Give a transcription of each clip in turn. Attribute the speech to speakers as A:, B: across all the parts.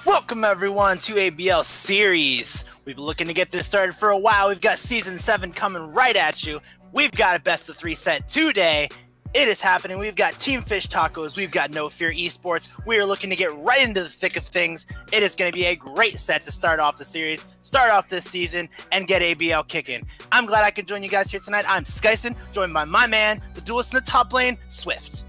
A: Welcome everyone to ABL series. We've been looking to get this started for a while. We've got season 7 coming right at you. We've got a best of 3 set today. It is happening. We've got Team Fish Tacos. We've got No Fear Esports. We are looking to get right into the thick of things. It is going to be a great set to start off the series, start off this season, and get ABL kicking. I'm glad I could join you guys here tonight. I'm Skyson, joined by my man, the duelist in the top lane, Swift.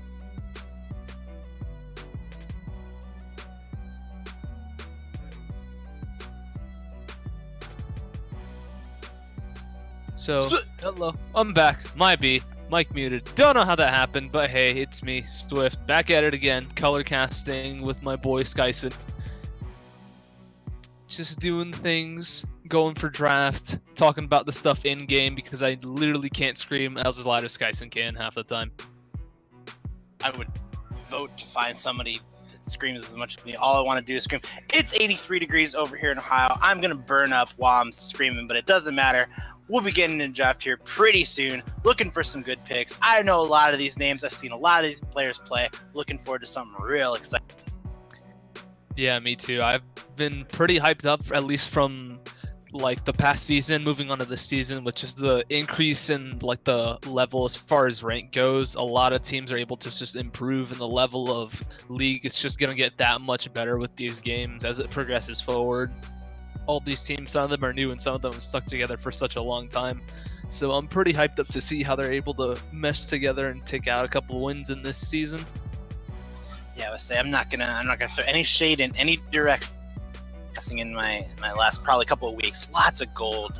B: So, hello, I'm back. Mic muted. Don't know how that happened, but hey, it's me, Swift, back at it again, color casting with my boy Skyson. Just doing things, going for draft, talking about the stuff in-game because I literally can't scream as loud as Skyson can half the time.
A: I would vote to find somebody that screams as much as me. All I want to do is scream. It's 83 degrees over here in Ohio. I'm going to burn up while I'm screaming, but it doesn't matter. We'll be getting in draft here pretty soon, looking for some good picks. I know a lot of these names. I've seen a lot of these players play. Looking forward to something real exciting.
B: Yeah, me too. I've been pretty hyped up, at least from like the past season, moving on to this season, with just the increase in like the level as far as rank goes. A lot of teams are able to just improve in the level of league. It's just going to get that much better with these games as it progresses forward. All these teams, some of them are new and some of them have stuck together for such a long time. So I'm pretty hyped up to see how they're able to mesh together and take out a couple of wins in this season.
A: Yeah, I would say I'm not gonna throw any shade in any direction. In my last probably couple of weeks, lots of gold,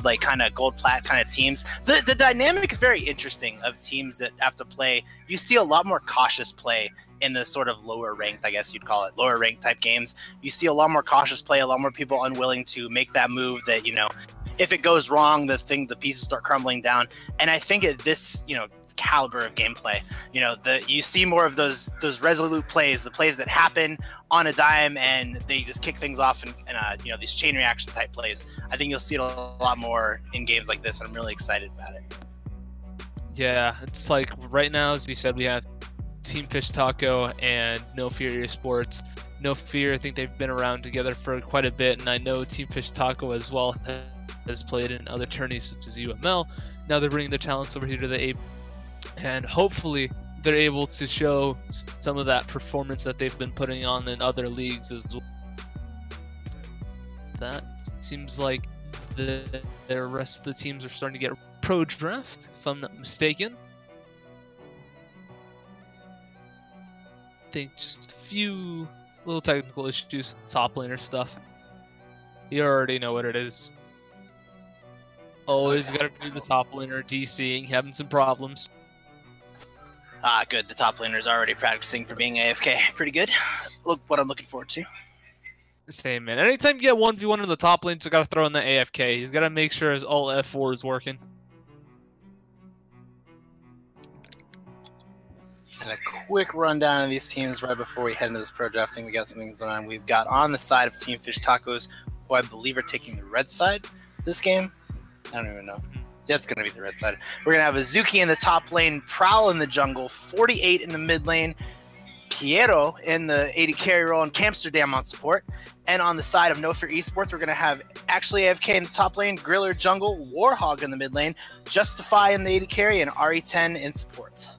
A: like kind of gold plat kind of teams. The dynamic is very interesting of teams that have to play. You see a lot more cautious play in the sort of lower ranked, I guess you'd call it, lower ranked type games. You see a lot more cautious play, a lot more people unwilling to make that move that, you know, if it goes wrong, the pieces start crumbling down. And I think at this, you know, caliber of gameplay, you know, you see more of those resolute plays, the plays that happen on a dime and they just kick things off and you know, these chain reaction type plays. I think you'll see it a lot more in games like this, and I'm really excited about it.
B: Yeah, it's like right now, as you said, we have Team Fish Taco and No Fear Esports. No Fear, I think they've been around together for quite a bit, and I know Team Fish Taco as well has played in other tourneys such as UML. Now they're bringing their talents over here to the ABL, and hopefully they're able to show some of that performance that they've been putting on in other leagues as well. That seems like the rest of the teams are starting to get pro draft, if I'm not mistaken. I think just a few little technical issues, top laner stuff. You already know what it is. Always gotta be the top laner DCing, having some problems.
A: Ah, good. The top laner is already practicing for being AFK. Pretty good. Look what I'm looking forward to.
B: Same, man. Anytime you get 1v1 in the top lane, you gotta throw in the AFK. He's gotta make sure his alt F4 is working.
A: And a quick rundown of these teams right before we head into this pro drafting. We got some things going on. We've got on the side of Team Fish Tacos, who I believe are taking the red side this game. I don't even know. Yeah, it's going to be the red side. We're going to have Azuki in the top lane, Prowl in the jungle, 48 in the mid lane, Piero in the 80 carry role, and Camsterdam on support. And on the side of No Fear Esports, we're going to have actually AFK in the top lane, Griller jungle, Warhog in the mid lane, Justify in the 80 carry, and RE10 in support.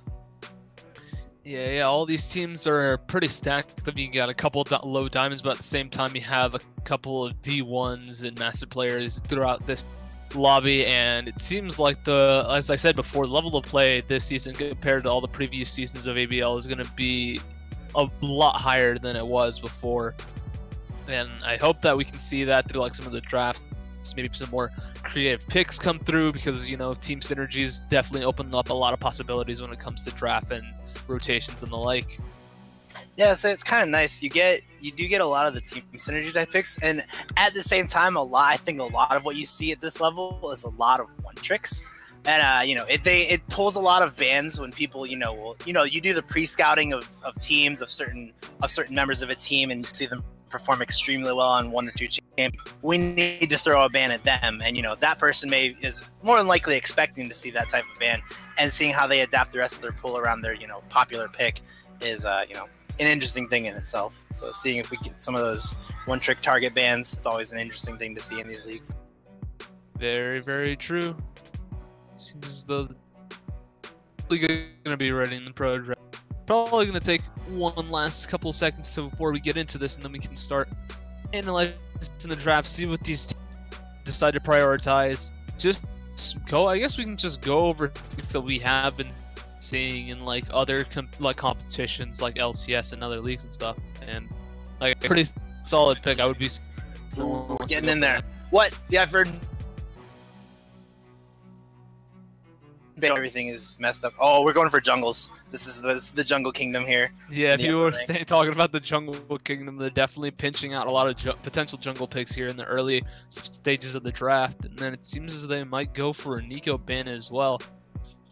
B: Yeah, all these teams are pretty stacked. You got a couple of low diamonds, but at the same time, you have a couple of D1s and master players throughout this lobby, and it seems like as I said before, the level of play this season compared to all the previous seasons of ABL is going to be a lot higher than it was before, and I hope that we can see that through like some of the drafts, maybe some more creative picks come through, because, you know, team synergies definitely open up a lot of possibilities when it comes to draft and rotations and the like.
A: Yeah, so it's kind of nice. You do get a lot of the team synergy type picks, and at the same time, I think a lot of what you see at this level is a lot of one tricks, and you know, it pulls a lot of bans when people, you know, you do the pre-scouting of teams of certain members of a team, and you see them perform extremely well on 1 or 2 games. We need to throw a ban at them, and you know, that person is more than likely expecting to see that type of ban, and seeing how they adapt the rest of their pool around their, you know, popular pick is you know, an interesting thing in itself. So seeing if we get some of those one-trick target bans, it's always an interesting thing to see in these leagues.
B: Very, very true. It seems as though the league is going to be ready in the pro draft. Probably going to take one last couple seconds before we get into this, and then we can start analyzing the draft, see what these teams decide to prioritize. Just go. I guess we can just go over things that we have been seeing in like other competitions like LCS and other leagues and stuff, and like a pretty solid pick. I would be
A: getting in there. What? Yeah, I've heard everything is messed up. Oh, we're going for jungles. This is the jungle kingdom here.
B: Yeah, if you were talking about the jungle kingdom, they're definitely pinching out a lot of potential jungle picks here in the early stages of the draft, and then it seems as they might go for a Nico ban as well,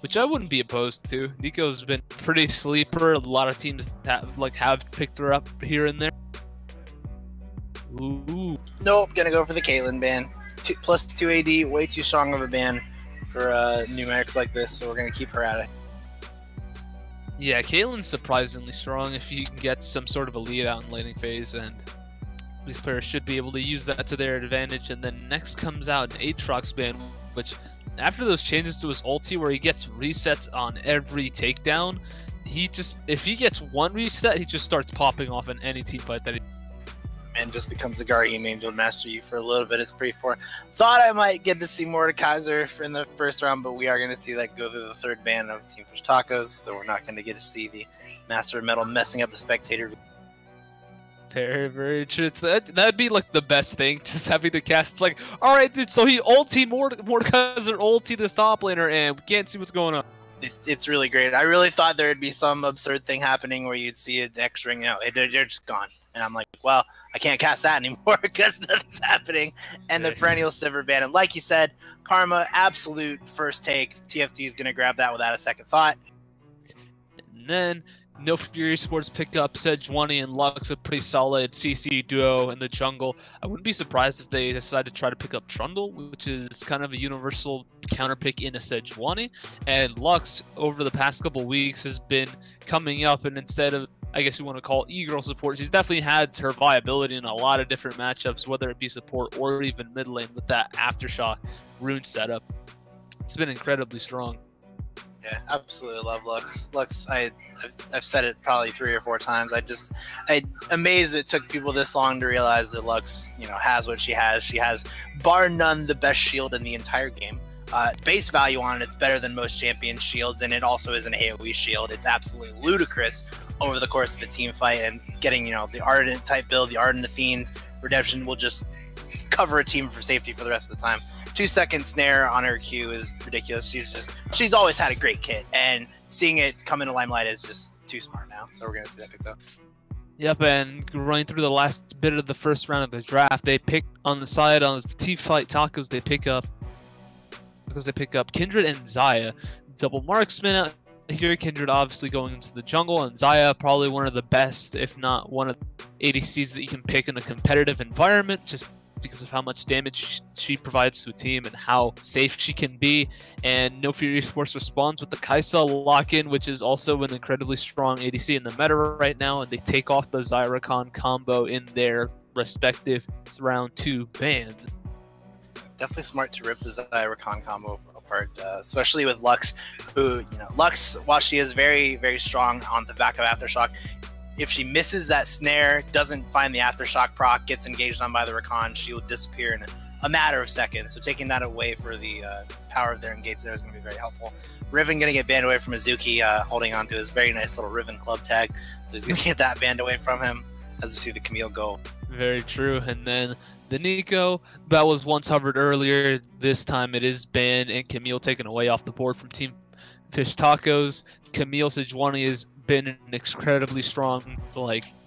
B: which I wouldn't be opposed to. Nico's been pretty sleeper. A lot of teams have picked her up here and there. Ooh.
A: Nope, gonna go for the Caitlyn ban. +2 AD, way too strong of a ban for numerics like this, so we're gonna keep her out of it.
B: Yeah, Caitlyn's surprisingly strong if you can get some sort of a lead out in laning phase, and these players should be able to use that to their advantage. And then next comes out an Aatrox ban, which after those changes to his ulti where he gets resets on every takedown, if he gets one reset, he just starts popping off in any team fight that he
A: and just becomes a Guardian Angel Master Yi for a little bit. It's pretty far. Thought I might get to see Mordekaiser in the first round, but we are going to see that go through the third ban of Team Fish Tacos, so we're not going to get to see the Master of Metal messing up the spectator.
B: Very, very true. That'd be like the best thing, just having the cast. It's like, all right, dude, so he ulti Mordekaiser ulti this top laner, and we can't see what's going on.
A: It's really great. I really thought there'd be some absurd thing happening where you'd see an extra, they're just gone. And I'm like, well, I can't cast that anymore because nothing's happening. And the perennial Sivir ban. And like you said, Karma, absolute first take. TFT is going to grab that without a second thought.
B: And then No Fear eSports pick up Sejuani and Lux, a pretty solid CC duo in the jungle. I wouldn't be surprised if they decide to try to pick up Trundle, which is kind of a universal counter pick in a Sejuani. And Lux, over the past couple weeks, has been coming up, and instead of, I guess you want to call it e-girl support, she's definitely had her viability in a lot of different matchups, whether it be support or even mid lane with that Aftershock rune setup. It's been incredibly strong.
A: Yeah, absolutely love Lux. Lux, I've said it probably 3 or 4 times. I'm amazed it took people this long to realize that Lux, has what she has. She has, bar none, the best shield in the entire game. Base value on it, it's better than most champion shields, and it also is an AoE shield. It's absolutely ludicrous over the course of a team fight, and getting, the Ardent type build, the Ardent Fiends, Redemption will just cover a team for safety for the rest of the time. 2-second snare on her Q is ridiculous. She's always had a great kit, and seeing it come into limelight is just too smart now. So we're gonna see that picked up.
B: Yep, and running through the last bit of the first round of the draft, they pick on the side on Team Fight Tacos. They pick up Kindred and Xayah, double marksman out here. Kindred obviously going into the jungle, and Xayah probably one of the best, if not one of the ADCs that you can pick in a competitive environment, just because of how much damage she provides to a team and how safe she can be. And No Fear eSports responds with the Kaisa lock-in, which is also an incredibly strong ADC in the meta right now, and they take off the Zyrakan combo in their respective round 2 bans.
A: Definitely smart to rip the Zyrakan combo apart, especially with Lux, who, Lux, while she is very, very strong on the back of Aftershock, if she misses that snare, doesn't find the Aftershock proc, gets engaged on by the Rakan, she will disappear in a matter of seconds. So taking that away for the power of their engage there is going to be very helpful. Riven going to get banned away from Azuki, holding on to his very nice little Riven club tag. So he's going to get that banned away from him as we see the Camille go.
B: Very true. And then the Nico, that was once hovered earlier. This time it is banned and Camille taken away off the board from Team Fish Tacos. Camille Sejuani has been an incredibly strong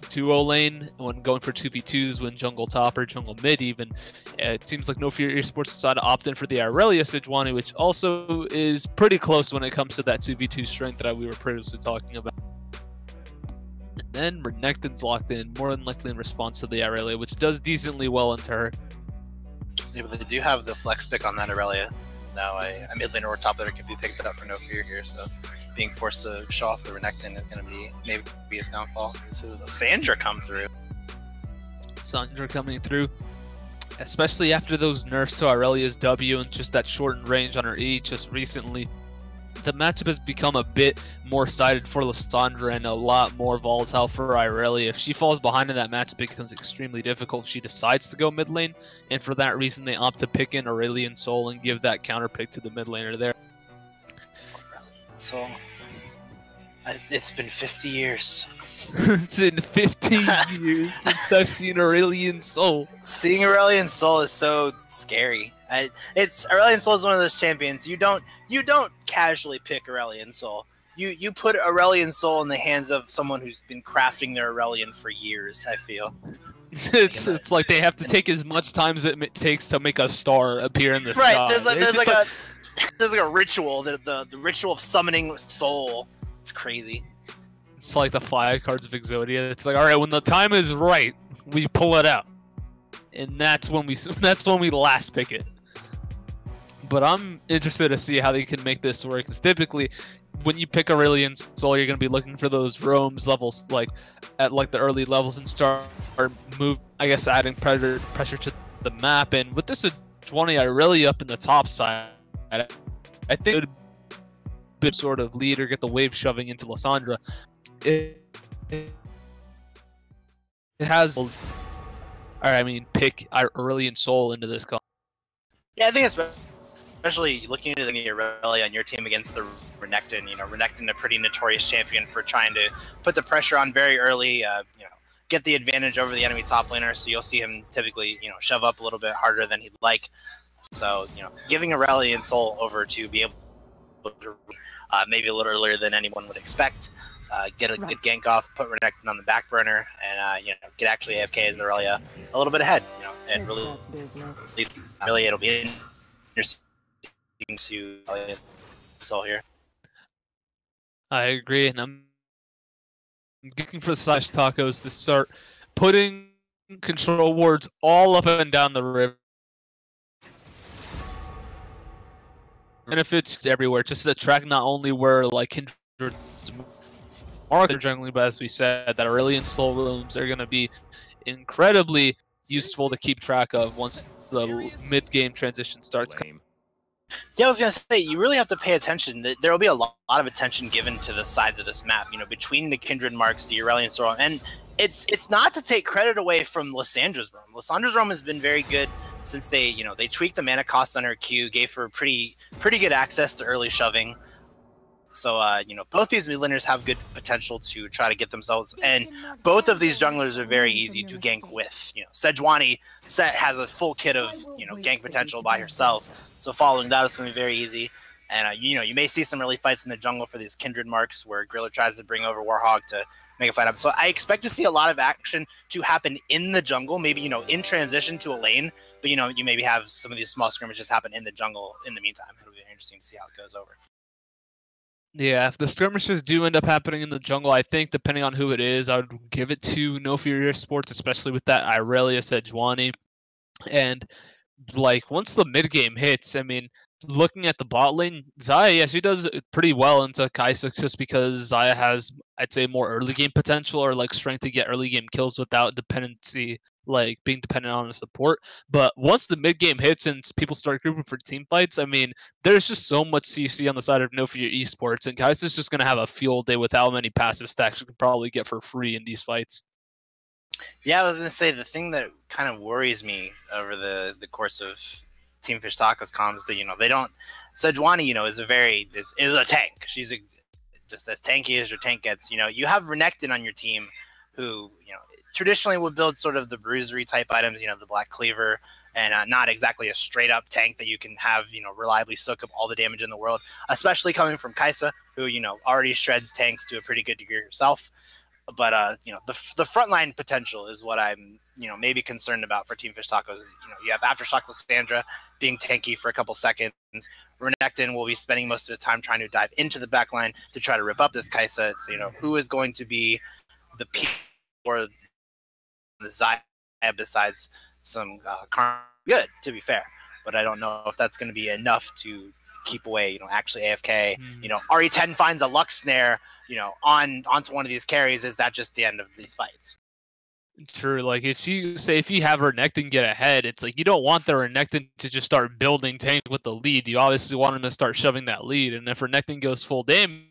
B: duo lane when going for 2v2s, when jungle top or jungle mid even. It seems like No Fear eSports decided to opt in for the Irelia Sejuani, which also is pretty close when it comes to that 2v2 strength that we were previously talking about. And then Renekton's locked in, more than likely in response to the Irelia, which does decently well into her.
A: Yeah, but they do have the flex pick on that Irelia. Now a mid laner or top laner can be picked up for No Fear here, so being forced to show off the Renekton is going to be maybe his downfall. So Sandra come through.
B: Sandra coming through, especially after those nerfs to Aurelia's W and just that shortened range on her E just recently. The matchup has become a bit more sided for Lissandra and a lot more volatile for Irelia. If she falls behind in that match, it becomes extremely difficult if she decides to go mid lane, and for that reason they opt to pick in Aurelian Soul and give that counter pick to the mid laner there.
A: So, it's been 50 years.
B: It's been 50 years since I've seen Aurelian Soul.
A: Seeing Aurelian Soul is so scary. Aurelian Soul is one of those champions. You don't casually pick Aurelian Soul. You put Aurelian Soul in the hands of someone who's been crafting their Aurelian for years, I feel.
B: It's like they have to take as much time as it takes to make a star appear in the sky.
A: Right, there's like a ritual, the ritual of summoning Soul. It's crazy.
B: It's like the 5 cards of Exodia. It's like, all right, when the time is right, we pull it out, and that's when we last pick it. But I'm interested to see how they can make this work. Because typically, when you pick Aurelian Soul, you're going to be looking for those roams levels, like at like the early levels, and start adding pressure to the map. And with this Sejuani Irelia up in the top side, I think it would be a sort of lead or get the wave shoving into Lissandra. It has, pick Aurelian Soul into this comp.
A: Yeah, I think especially looking at the Aurelia on your team against the Renekton. Renekton, a pretty notorious champion for trying to put the pressure on very early. Get the advantage over the enemy top laner. So you'll see him typically, shove up a little bit harder than he'd like. So giving Aurelian Soul over to be able to maybe a little earlier than anyone would expect. Get a good gank off, put Renekton on the back burner, and get actually AFK as Aurelia a little bit ahead. And really it'll be interesting to Soul here.
B: I agree, and I'm looking for the Slash Tacos to start putting control wards all up and down the river. Benefits everywhere, just to track not only where like Kindred are they're jungling, but as we said, that Aurelian Soul rooms are going to be incredibly useful to keep track of once the mid-game transition starts.
A: Yeah, I was going to say, you really have to pay attention. There will be a lot of attention given to the sides of this map, between the Kindred marks, the Aurelian Soul, and it's not to take credit away from Lissandra's roam. Lissandra's roam has been very good since they tweaked the mana cost on her Q, gave her pretty good access to early shoving. So, both these mid laners have good potential to try to get themselves, and both of these junglers are very easy to gank with. Sejuani has a full kit of, gank potential by herself, so following that is going to be very easy. And, you may see some early fights in the jungle for these Kindred marks where Griller tries to bring over Warhog to make a fight up. So I expect to see a lot of action to happen in the jungle, maybe, in transition to a lane, but, you maybe have some of these small skirmishes happen in the jungle in the meantime. It'll be interesting to see how it goes over.
B: Yeah, if the skirmishes do end up happening in the jungle, I think depending on who it is, I would give it to No Fear eSports, especially with that Irelia Sejuani. And like once the mid game hits, looking at the bot lane, Xayah, yeah, she does pretty well into Kai'Sa just because Xayah has, I'd say, more early game potential or like strength to get early game kills without dependency, like being dependent on a support. But once the mid game hits and people start grouping for team fights, there's just so much CC on the side of No Fear eSports, and Kai'Sa's just gonna have a field day with how many passive stacks you can probably get for free in these fights.
A: Yeah, I was gonna say the thing that kind of worries me over the course of Team Fish Tacos comms, that they don't. Sejuani, is a tank. She's just as tanky as your tank gets. You have Renekton on your team, who traditionally would build sort of the bruisery type items. The Black Cleaver, and not exactly a straight up tank that you can have reliably soak up all the damage in the world. Especially coming from Kai'Sa, who already shreds tanks to a pretty good degree herself. But the frontline potential is what I'm maybe concerned about for Team Fish Tacos. You have Aftershock Lissandra being tanky for a couple seconds. Renekton will be spending most of his time trying to dive into the backline to try to rip up this Kai'Sa. It's who is going to be the P or the Xayah besides some Karn. Good, to be fair, but I don't know if that's going to be enough to keep away, actually AFK. RE10 finds a Lux snare, onto one of these carries. Is that just the end of these fights?
B: True. Like if you have Renekton get ahead, it's like you don't want the Renekton to just start building tank with the lead. You obviously want him to start shoving that lead. And if Renekton goes full damage,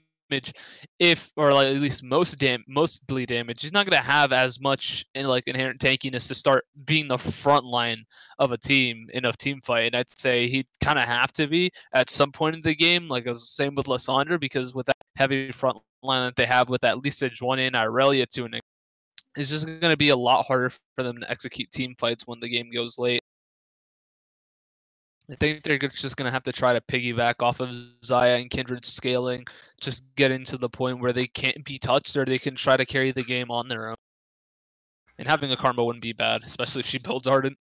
B: or like at least mostly damage, he's not gonna have as much inherent tankiness to start being the front line of a team in a team fight. And I'd say he'd kind of have to be at some point in the game, like the same with Lysandra, because with that heavy front line that they have with at least Edge 1 in Irelia to an, it's just going to be a lot harder for them to execute team fights when the game goes late. I think they're just going to have to try to piggyback off of Xayah and Kindred scaling, just getting to the point where they can't be touched, or they can try to carry the game on their own. And having a Karma wouldn't be bad, especially if she builds Ardent.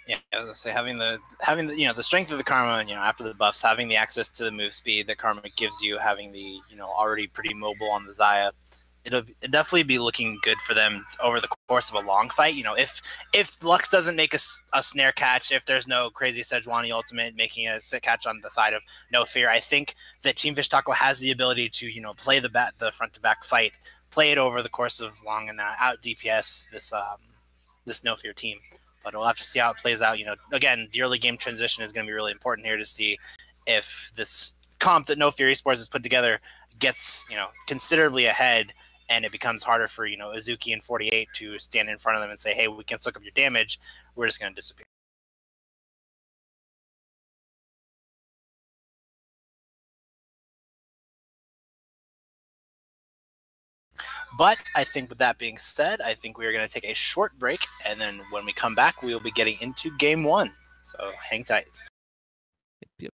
A: Yeah, I was gonna say having the the strength of the Karma, after the buffs, having the access to the move speed that Karma gives you, having the already pretty mobile on the Xayah, it'll definitely be looking good for them over the course of a long fight. If Lux doesn't make a snare catch, if there's no crazy Sejuani ultimate making a sit catch on the side of No Fear, I think that Team Fish Taco has the ability to play the front to back fight, play it over the course of long, and out DPS this No Fear team. But we'll have to see how it plays out. Again, the early game transition is going to be really important here to see if this comp that No Fear eSports has put together gets considerably ahead, and it becomes harder for Azuki and 48 to stand in front of them and say, hey, we can suck up your damage, we're just going to disappear. But I think with that being said, I think we are going to take a short break, and then when we come back, we will be getting into game 1. So hang tight.
B: Yep.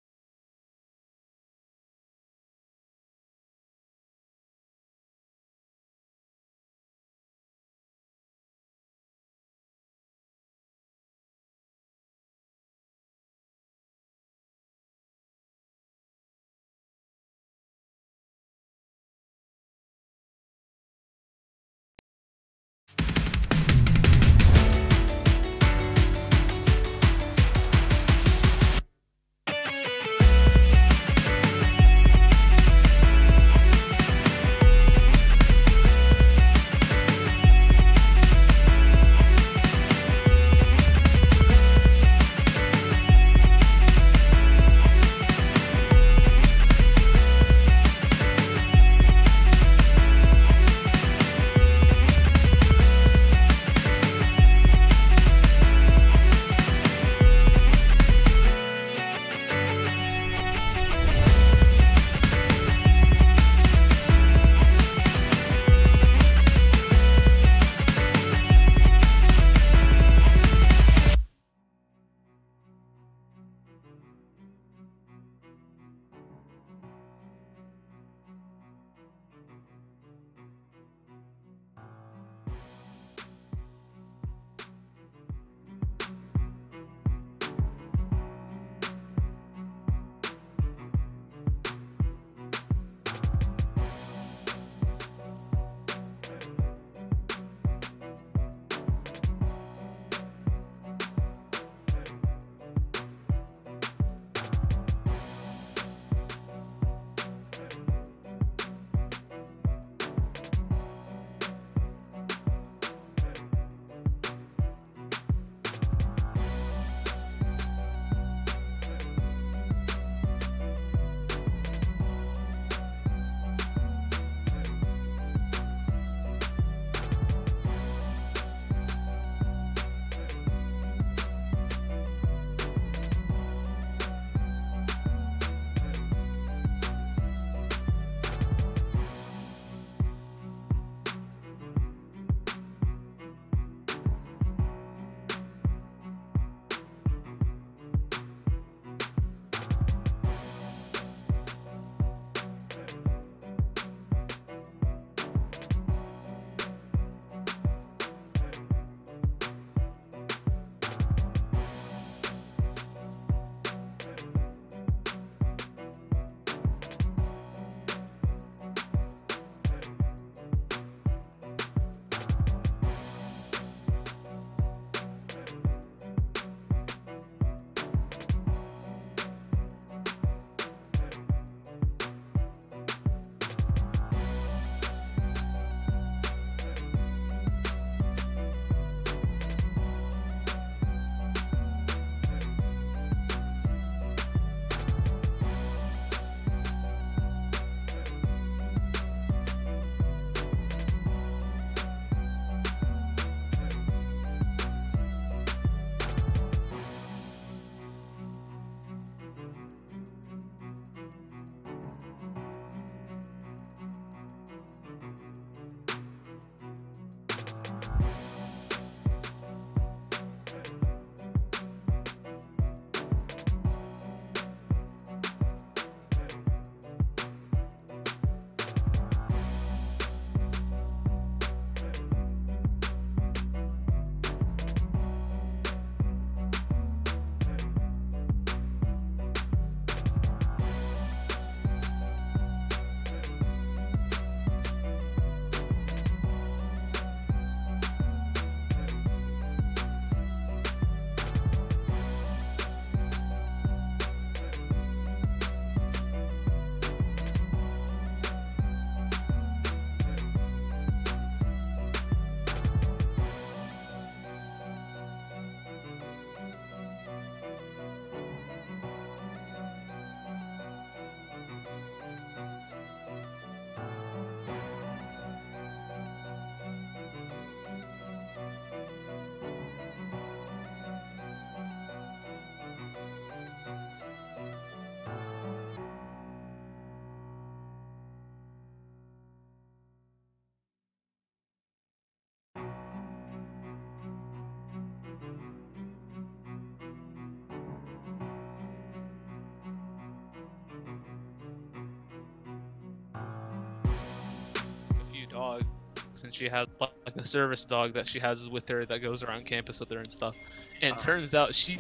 B: dogs, and she has like a service dog that she has with her that goes around campus with her and stuff. And turns out she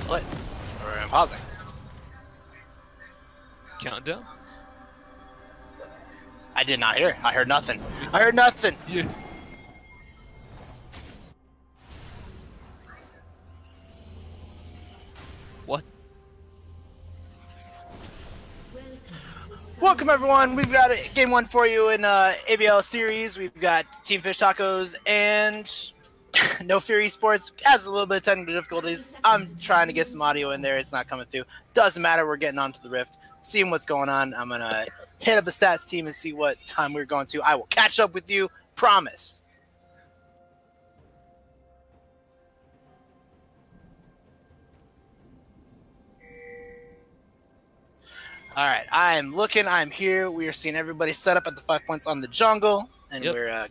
A: what? We're pausing.
B: Countdown?
A: I did not hear. I heard nothing. I heard nothing.
B: Yeah. What?
A: Welcome everyone. We've got game 1 for you in ABL series. We've got Team Fish Tacos and No Fear eSports. Has a little bit of technical difficulties. I'm trying to get some audio in there. It's not coming through. Doesn't matter. We're getting onto the Rift, seeing what's going on. I'm gonna hit up the stats team and see what time we're going to. I will catch up with you. Promise. All right, I'm looking. I'm here. We are seeing everybody set up at the 5 points on the jungle, and we're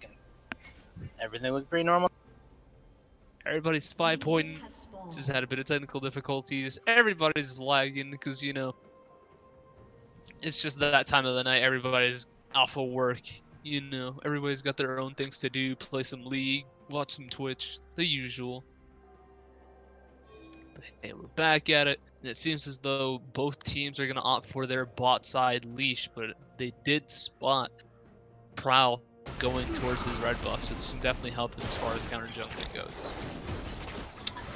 A: everything looks pretty normal.
B: Everybody's 5 pointing. Just had a bit of technical difficulties. Everybody's lagging because, you know, it's just that time of the night. Everybody's off of work. You know, everybody's got their own things to do. Play some League, watch some Twitch, the usual. But hey, we're back at it. And it seems as though both teams are going to opt for their bot side leash, but they did spot Prowl going towards his red buff, so this can definitely help him as far as counter jungling goes.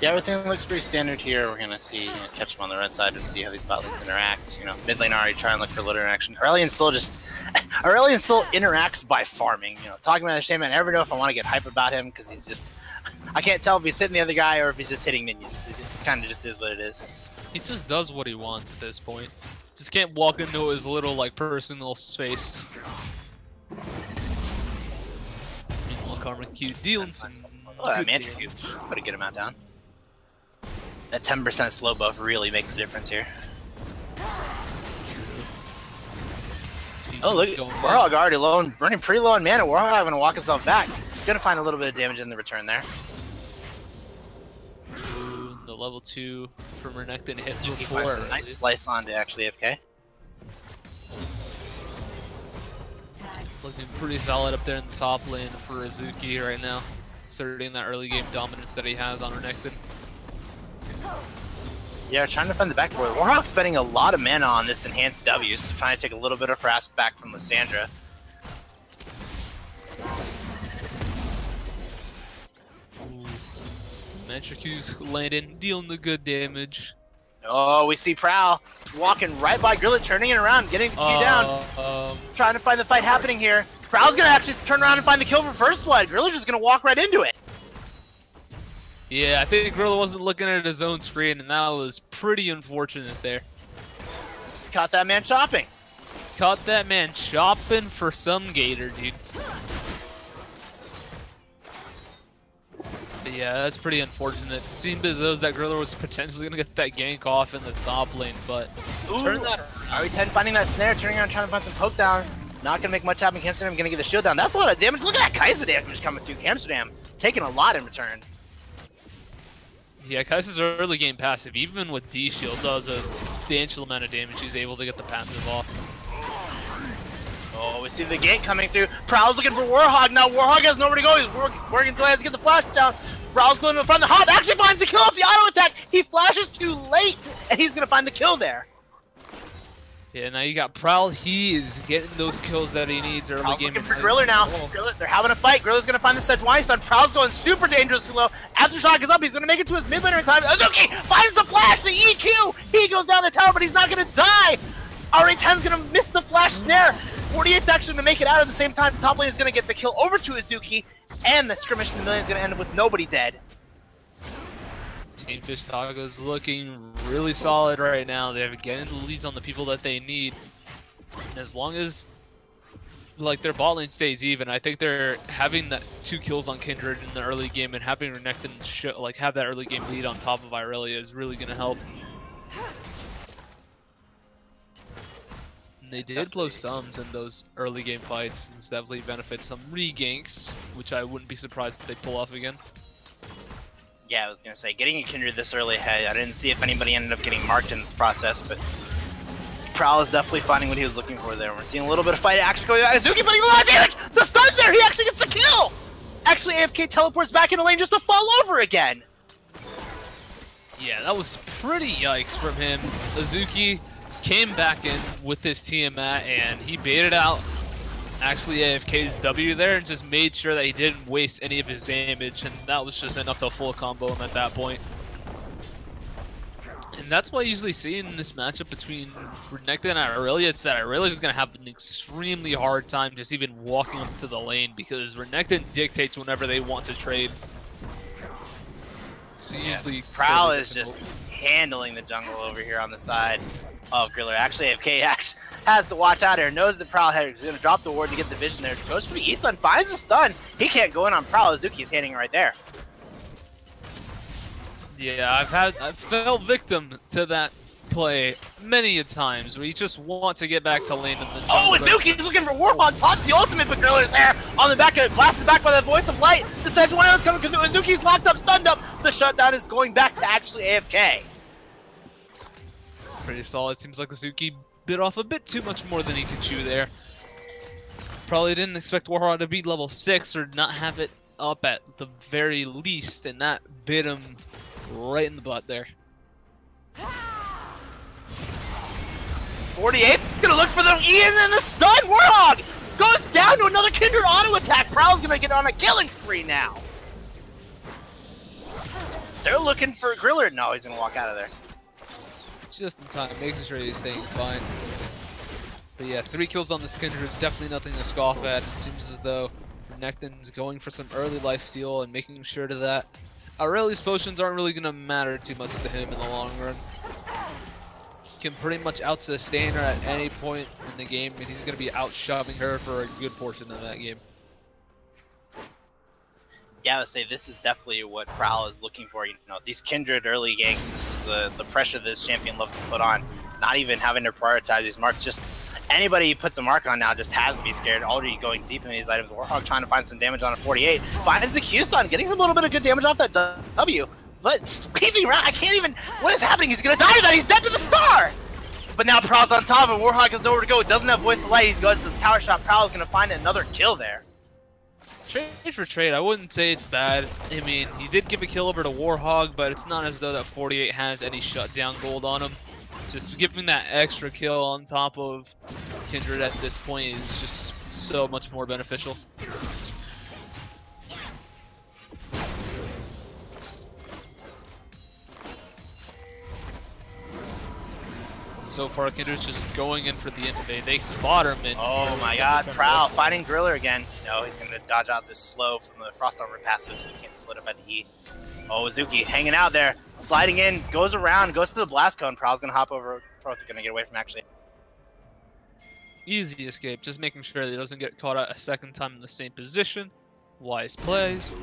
A: Yeah, everything looks pretty standard here. We're gonna see, catch him on the red side to see how these bot lanes interact. You know, mid lane already try and look for little interaction. Aurelion Soul interacts by farming. You know, talking about the shame, I never know if I want to get hype about him because he's just, I can't tell if he's hitting the other guy or if he's just hitting minions. It kind of just is what it is.
B: He just does what he wants at this point. Just can't walk into his little like personal space. Meanwhile, Karma Q dealing some good damage.
A: Better get him out down. That 10% slow buff really makes a difference here. Oh, look, Warhog already low, running pretty low on mana. Warhog gonna walk himself back. Gonna find a little bit of damage in the return there.
B: Ooh, the level 2 from Renekton hit
A: before. Nice slice onto actually AFK.
B: It's looking pretty solid up there in the top lane for Azuki right now, asserting that early game dominance that he has on Renekton.
A: Yeah, trying to find the backboard. Warhawk's spending a lot of mana on this enhanced W, so trying to take a little bit of harass back from Lysandra.
B: Mantricu's landing, dealing the good damage.
A: Oh, we see Prowl walking right by Grilla, turning it around, getting the Q down. Trying to find the fight happening here. Prowl's gonna actually turn around and find the kill for first blood. Grilla's just gonna walk right into it.
B: Yeah, I think Gorilla wasn't looking at his own screen, and that was pretty unfortunate there.
A: Caught that man chopping.
B: Caught that man chopping for some gator, dude. But yeah, that's pretty unfortunate. It seemed as though that Gorilla was potentially going to get that gank off in the top lane, but turn that around.
A: RE10 finding that snare, turning around, trying to find some poke down. Not going to make much happen. Amsterdam going to get the shield down. That's a lot of damage. Look at that Kai'Sa damage coming through. Amsterdam taking a lot in return.
B: Yeah, Kai'Sa's early game passive, even with D-Shield, does a substantial amount of damage. He's able to get the passive off.
A: Oh, we see the gank coming through. Prowl's looking for Warhog. Now Warhog has nowhere to go. He's working until he has to get the flash down. Prowl's going in front of the Hop. Actually finds the kill off the auto attack. He flashes too late, and he's going to find the kill there.
B: Yeah, now you got Prowl. He is getting those kills that he needs early game.
A: Looking for Griller now. Griller, they're having a fight. Griller's going to find the Sejuani stun. Prowl's going super dangerously low. Aftershock is up. He's going to make it to his mid laner in time. Azuki finds the flash, the EQ. He goes down the tower, but he's not going to die. RA10's going to miss the flash snare. 48's actually going to make it out at the same time. The top lane is going to get the kill over to Azuki, and the skirmish in the million is going to end up with nobody dead.
B: Team Fish Tacos looking really solid right now. They're getting the leads on the people that they need. And as long as like their bot lane stays even, I think they're having that 2 kills on Kindred in the early game and having Renekton like have that early game lead on top of Irelia is really going to help. And they did blow sums in those early game fights. This definitely benefits some reganks, which I wouldn't be surprised if they pull off again.
A: Yeah, I was going to say, getting a Kindred this early ahead, I didn't see if anybody ended up getting marked in this process, but Prowl is definitely finding what he was looking for there. We're seeing a little bit of fight action going on. Azuki putting a lot of damage! The stun's there! He actually gets the kill! Actually, AFK teleports back into lane just to fall over again.
B: Yeah, that was pretty yikes from him. Azuki came back in with his Tiamat and he baited out actually AFK's W there and just made sure that he didn't waste any of his damage, and that was just enough to full combo him at that point. And that's what I usually see in this matchup between Renekton and Irelia. It's that Irelia is going to have an extremely hard time just even walking up to the lane because Renekton dictates whenever they want to trade. So usually
A: Prowl is just handling the jungle over here on the side of Griller. Actually, AFK has to watch out here. Knows that Prowl is going to drop the ward to get the vision there. Goes for the E-stun, finds the stun. He can't go in on Prowl. Azuki is handing it right there.
B: Yeah, I've fell victim to that play many a times where you just want to get back to lane in the jungle.
A: Oh, Azuki's looking for Warhawk, pops the ultimate, but Griller's hair on the back of it, blasted back by the voice of light. The Sedge 1 is coming because Azuki's locked up, stunned up. The shutdown is going back to actually AFK.
B: Pretty solid. Seems like Azuki bit off a bit too much more than he could chew there. Probably didn't expect Warhawk to be level 6 or not have it up at the very least, and that bit him right in the butt there.
A: 48's gonna look for the Ian and the stun. Warhawk goes down to another Kindred auto attack. Prowl's gonna get on a killing spree now. They're looking for Griller. No, he's gonna walk out of there.
B: Just in time, making sure he's staying fine. But yeah, 3 kills on the Kindred is definitely nothing to scoff at. It seems as though Renekton's going for some early life steal and making sure to that Aurelia's potions aren't really going to matter too much to him in the long run. He can pretty much out-sustain her at any point in the game, and he's going to be out-shoving her for a good portion of that game.
A: Yeah, I would say this is definitely what Prowl is looking for. You know, these Kindred early ganks, this is the pressure this champion loves to put on. Not even having to prioritize these marks, just anybody he puts a mark on now just has to be scared. Already going deep in these items. Warhawk trying to find some damage on a 48. Finds the Q-stun, getting a little bit of good damage off that W. But weaving around, I can't even... What is happening? He's going to die to that. He's dead to the star! But now Prowl's on top and Warhawk has nowhere to go. Doesn't have voice of light. He goes to the tower shot. Prowl is going to find another kill there.
B: Trade for trade, I wouldn't say it's bad. I mean, he did give a kill over to Warhawk, but it's not as though that 48 has any shutdown gold on him. Just giving that extra kill on top of Kindred at this point is just so much more beneficial. So far, Kindred's just going in for the invade. They spot him. And
A: oh my god, Prowl fighting Griller again. No, he's going to dodge out this slow from the Frost Armor passive, so he can't slid up at the E. Oh, Azuki hanging out there, sliding in, goes around, goes to the blast cone. Prowl's gonna hop over. Prowl's gonna get away from actually.
B: Easy escape, just making sure that he doesn't get caught out a second time in the same position. Wise plays.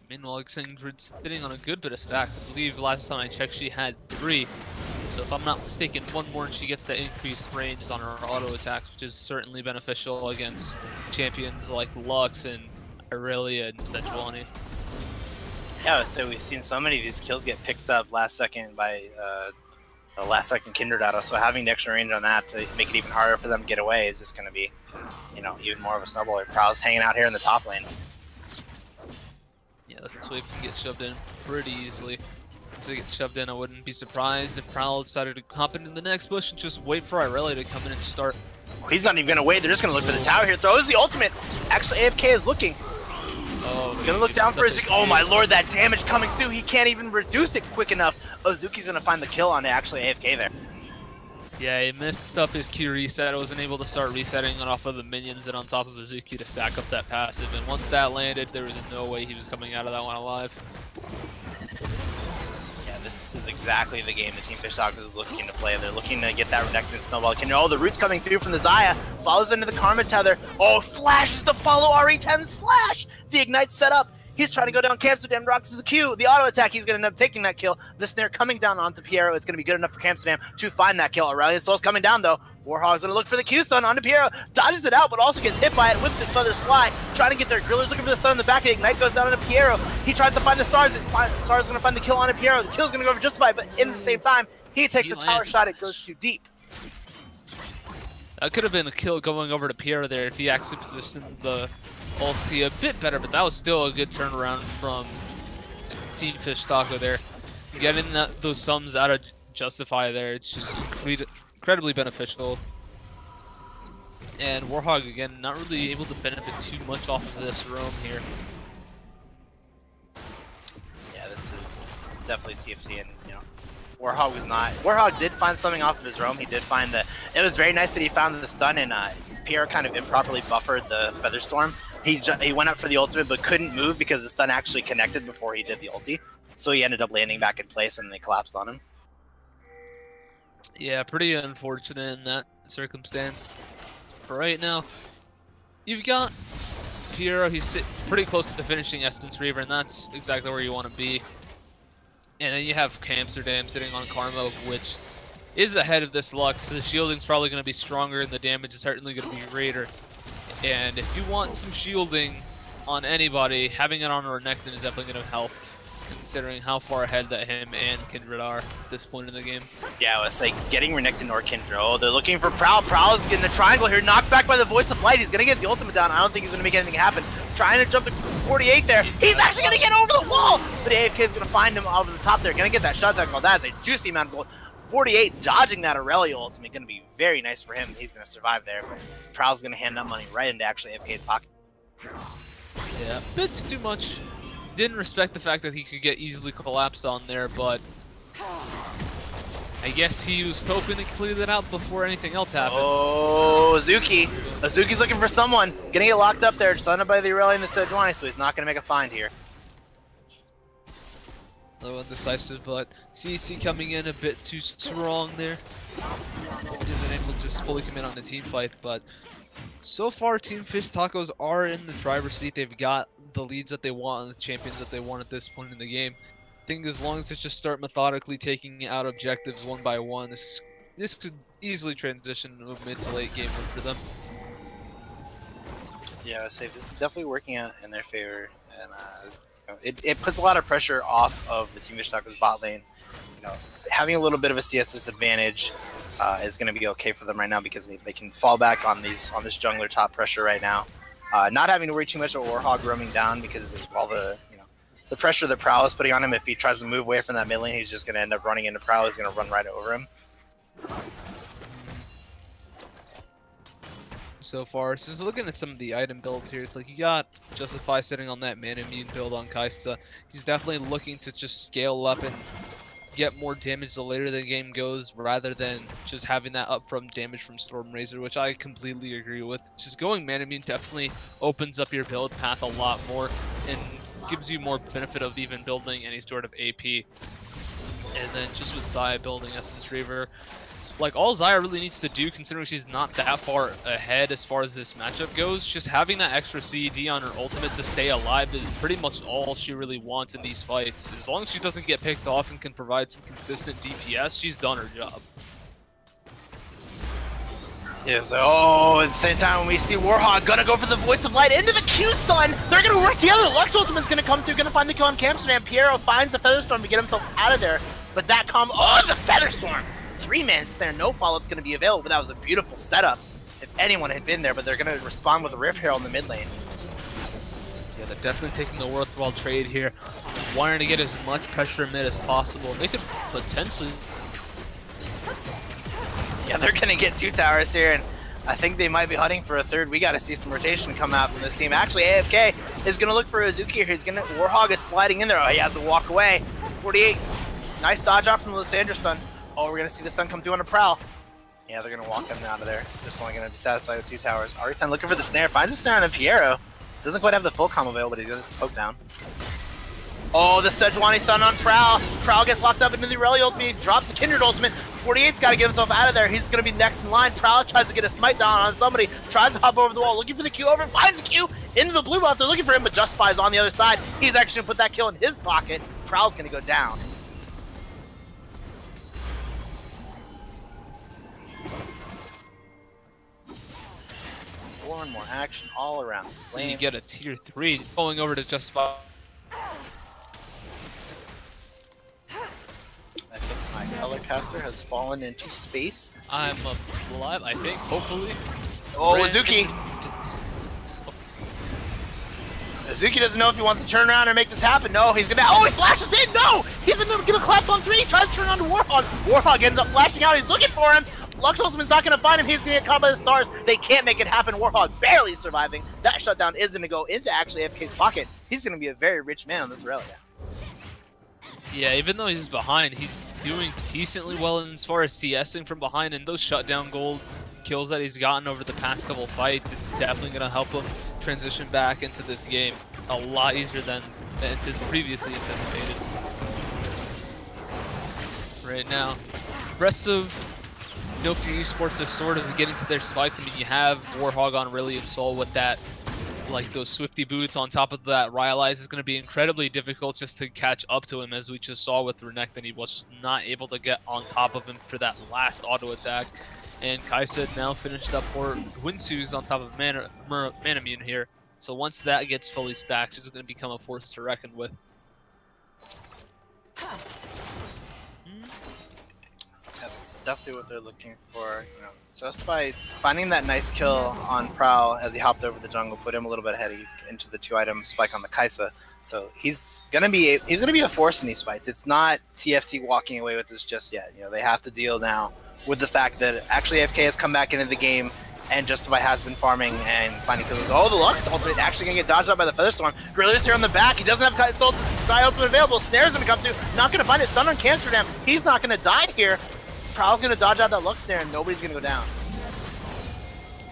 B: Meanwhile, Kindred's sitting on a good bit of stacks. I believe last time I checked she had 3. So if I'm not mistaken, one more and she gets the increased range on her auto attacks, which is certainly beneficial against champions like Lux and Irelia and Sejuani.
A: Yeah, so we've seen so many of these kills get picked up last second by the last second Kindred auto, so having the extra range on that to make it even harder for them to get away is just going to be, you know, even more of a snowball. Prowl's hanging out here in the top lane.
B: Yeah, this wave can get shoved in pretty easily. To get shoved in, I wouldn't be surprised if Prowl decided to hop into the next bush and just wait for Irelia to come in and start.
A: He's not even going to wait, they're just going to look for the tower here. Throws the ultimate. Actually, AFK is looking.
B: Oh,
A: gonna look down for Azuki. Oh my lord, that damage coming through. He can't even reduce it quick enough. Azuki's gonna find the kill on actually AFK there.
B: Yeah, he messed up his Q reset. I wasn't able to start resetting it off of the minions and on top of Azuki to stack up that passive. And once that landed, there was no way he was coming out of that one alive.
A: Yeah, this is exactly the game the Team Fish Talkers is looking to play. They're looking to get that Renekton snowball. Oh, the roots coming through from the Xayah. Follows into the Karma Tether. Oh, flashes to follow RE10's flash. The Ignite set up. He's trying to go down Amsterdam, rocks the Q. The auto attack, he's going to end up taking that kill. The snare coming down onto Piero. It's going to be good enough for Amsterdam to find that kill. Aurelia's Soul's coming down, though. Warhawk's going to look for the Q stun onto Piero. Dodges it out, but also gets hit by it with the Feathers Fly. Trying to get there. Griller's looking for the stun in the back. The Ignite goes down onto Piero. He tries to find the Stars. Stars going to find the kill onto Piero. The kill's going to go over Justified, but in the same time, He takes a tower shot. It goes too deep.
B: That could have been a kill going over to Piero there if he actually positioned the ulti a bit better, but that was still a good turnaround from Team Fish Taco there. Getting those sums out of Justify there, it's just incredibly beneficial. And Warhog, again, not really able to benefit too much off of this roam here.
A: Yeah, this is definitely TFT, and you know, Warhog was not. Warhog did find something off of his roam. He did find the. It was very nice that he found the stun, and Pierre kind of improperly buffered the Featherstorm. He went up for the ultimate, but couldn't move because the stun actually connected before he did the ulti. So he ended up landing back in place, and they collapsed on him.
B: Yeah, pretty unfortunate in that circumstance. But right now, you've got Piero. He's pretty close to finishing Essence Reaver, and that's exactly where you want to be. And then you have Amsterdam sitting on Karma, which is ahead of this Lux. So the shielding's probably going to be stronger, and the damage is certainly going to be greater. And if you want some shielding on anybody, having it on Renekton is definitely going to help, considering how far ahead that him and Kindred are at this point in the game.
A: Yeah, it's like getting Renekton or Kindred. Oh, they're looking for Prowl. Prowl's getting the triangle here, knocked back by the Voice of Light. He's going to get the ultimate down. I don't think he's going to make anything happen. Trying to jump to 48 there. He's actually going to get over the wall, but AFK is going to find him over the top there. Going to get that shutdown call. That is a juicy amount of gold. 48 dodging that Aurelia ultimate. Going to be very nice for him. He's going to survive there. Prowl's going to hand that money right into actually AFK's pocket.
B: Yeah, a bit too much. Didn't respect the fact that he could get easily collapsed on there, but I guess he was hoping to clear that out before anything else happened.
A: Oh, Azuki. Azuki's looking for someone. Gonna get locked up there, stunned by the Aurelia and the Sejuani, so he's not gonna make a find here.
B: A little indecisive, but CC coming in a bit too strong there. Isn't able to just fully commit on the team fight, but so far Team Fish Tacos are in the driver's seat. They've got the leads that they want and the champions that they want at this point in the game. I think as long as they just start methodically taking out objectives one by one, this could easily transition to a mid to late game win for them.
A: Yeah, I'd say this is definitely working out in their favor, and it puts a lot of pressure off of the Team Fish Tacos bot lane. You know, having a little bit of a CS disadvantage is going to be okay for them right now because they can fall back on this jungler top pressure right now. Not having to worry too much about Warhog roaming down because of all the the pressure that Prowl is putting on him. If he tries to move away from that mid lane, he's just going to end up running into Prowl. He's going to run right over him.
B: So far, just looking at some of the item builds here, it's like you got Justify sitting on that mana immune build on Kaista. He's definitely looking to just scale up and get more damage the later the game goes, rather than just having that upfront damage from Stormrazor, which I completely agree with. Just going mana immune definitely opens up your build path a lot more and gives you more benefit of even building any sort of AP. And then just with Xayah building Essence Reaver, like all Xayah really needs to do, considering she's not that far ahead as far as this matchup goes, just having that extra CED on her ultimate to stay alive is pretty much all she really wants in these fights. As long as she doesn't get picked off and can provide some consistent DPS, she's done her job.
A: Yeah, so, oh, at the same time when we see Warhog gonna go for the Voice of Light into the Q stun, they're gonna work together. Lux Ultimate's gonna come through, gonna find the kill on Amsterdam. Piero finds the Featherstorm to get himself out of there, but that oh, the Featherstorm! 3-man snare, no follow-up's going to be available, but that was a beautiful setup if anyone had been there, but they're going to respond with a Rift Herald in the mid lane.
B: Yeah, they're definitely taking the worthwhile trade here, wanting to get as much pressure mid as possible. They could potentially...
A: Yeah, they're going to get 2 towers here, and I think they might be hunting for a third. We got to see some rotation come out from this team. Actually, AFK is going to look for Azuki here. He's going to... Warhog is sliding in there. Oh, he has to walk away. 48. Nice dodge off from the Lysandra stun. Oh, we're going to see the stun come through on a Prowl. Yeah, they're going to walk him out of there. Just only going to be satisfied with 2 towers. RE10 looking for the snare. Finds the snare on a Piero. Doesn't quite have the full combo available, but he does poke down. Oh, the Sejuani stun on Prowl. Prowl gets locked up into the Aurelia ultimate. Drops the Kindred ultimate. 48's got to get himself out of there. He's going to be next in line. Prowl tries to get a smite down on somebody. Tries to hop over the wall. Looking for the Q over. Finds the Q into the blue buff. They're looking for him, but Justify's on the other side. He's actually going to put that kill in his pocket. Prowl's going to go down. More and more action all around.
B: You get a tier 3 going over to Justify.
A: I think my Telecaster has fallen into space.
B: I'm alive, I think, hopefully.
A: Oh, Azuki! Azuki doesn't know if he wants to turn around and make this happen. No, he's gonna. Oh, he flashes in! No! He's gonna collapse on 3. He tries to turn on to Warhog. Warhog ends up flashing out. He's looking for him. Lux Ultimate's not gonna find him. He's gonna get caught by the stars. They can't make it happen. Warhog barely surviving. That shutdown is gonna go into actually FK's pocket. He's gonna be a very rich man on this Aurelia.
B: Yeah, even though he's behind, he's doing decently well as far as CSing from behind, and those shutdown gold kills that he's gotten over the past couple fights, it's definitely going to help him transition back into this game a lot easier than previously anticipated. Right now, rest of No Fear eSports are sort of getting to their spikes. I mean, you have Warhog on really and Soul with that, like those Swifty boots on top of that. Ryalize is going to be incredibly difficult just to catch up to him, as we just saw with Renek, that he was not able to get on top of him for that last auto attack. And Kaisa now finished up for Winsu's on top of Manamune here. So once that gets fully stacked, she's going to become a force to reckon with.
A: That's definitely what they're looking for. You know, just by finding that nice kill on Prowl as he hopped over the jungle, put him a little bit ahead. He's into the 2-item spike on the Kaisa. So he's gonna be a force in these fights. It's not TFT walking away with this just yet. You know, they have to deal now with the fact that actually AFK has come back into the game and Justify has been farming and finding kills. Oh, the Lux ultimate actually gonna get dodged out by the Featherstorm. Gorillaz here on the back. He doesn't have Side ultimate available. Snare's gonna come through. Not gonna find it. Stun on Cansterdam. He's not gonna die here. Prowl's gonna dodge out that Lux Snare and nobody's gonna go down.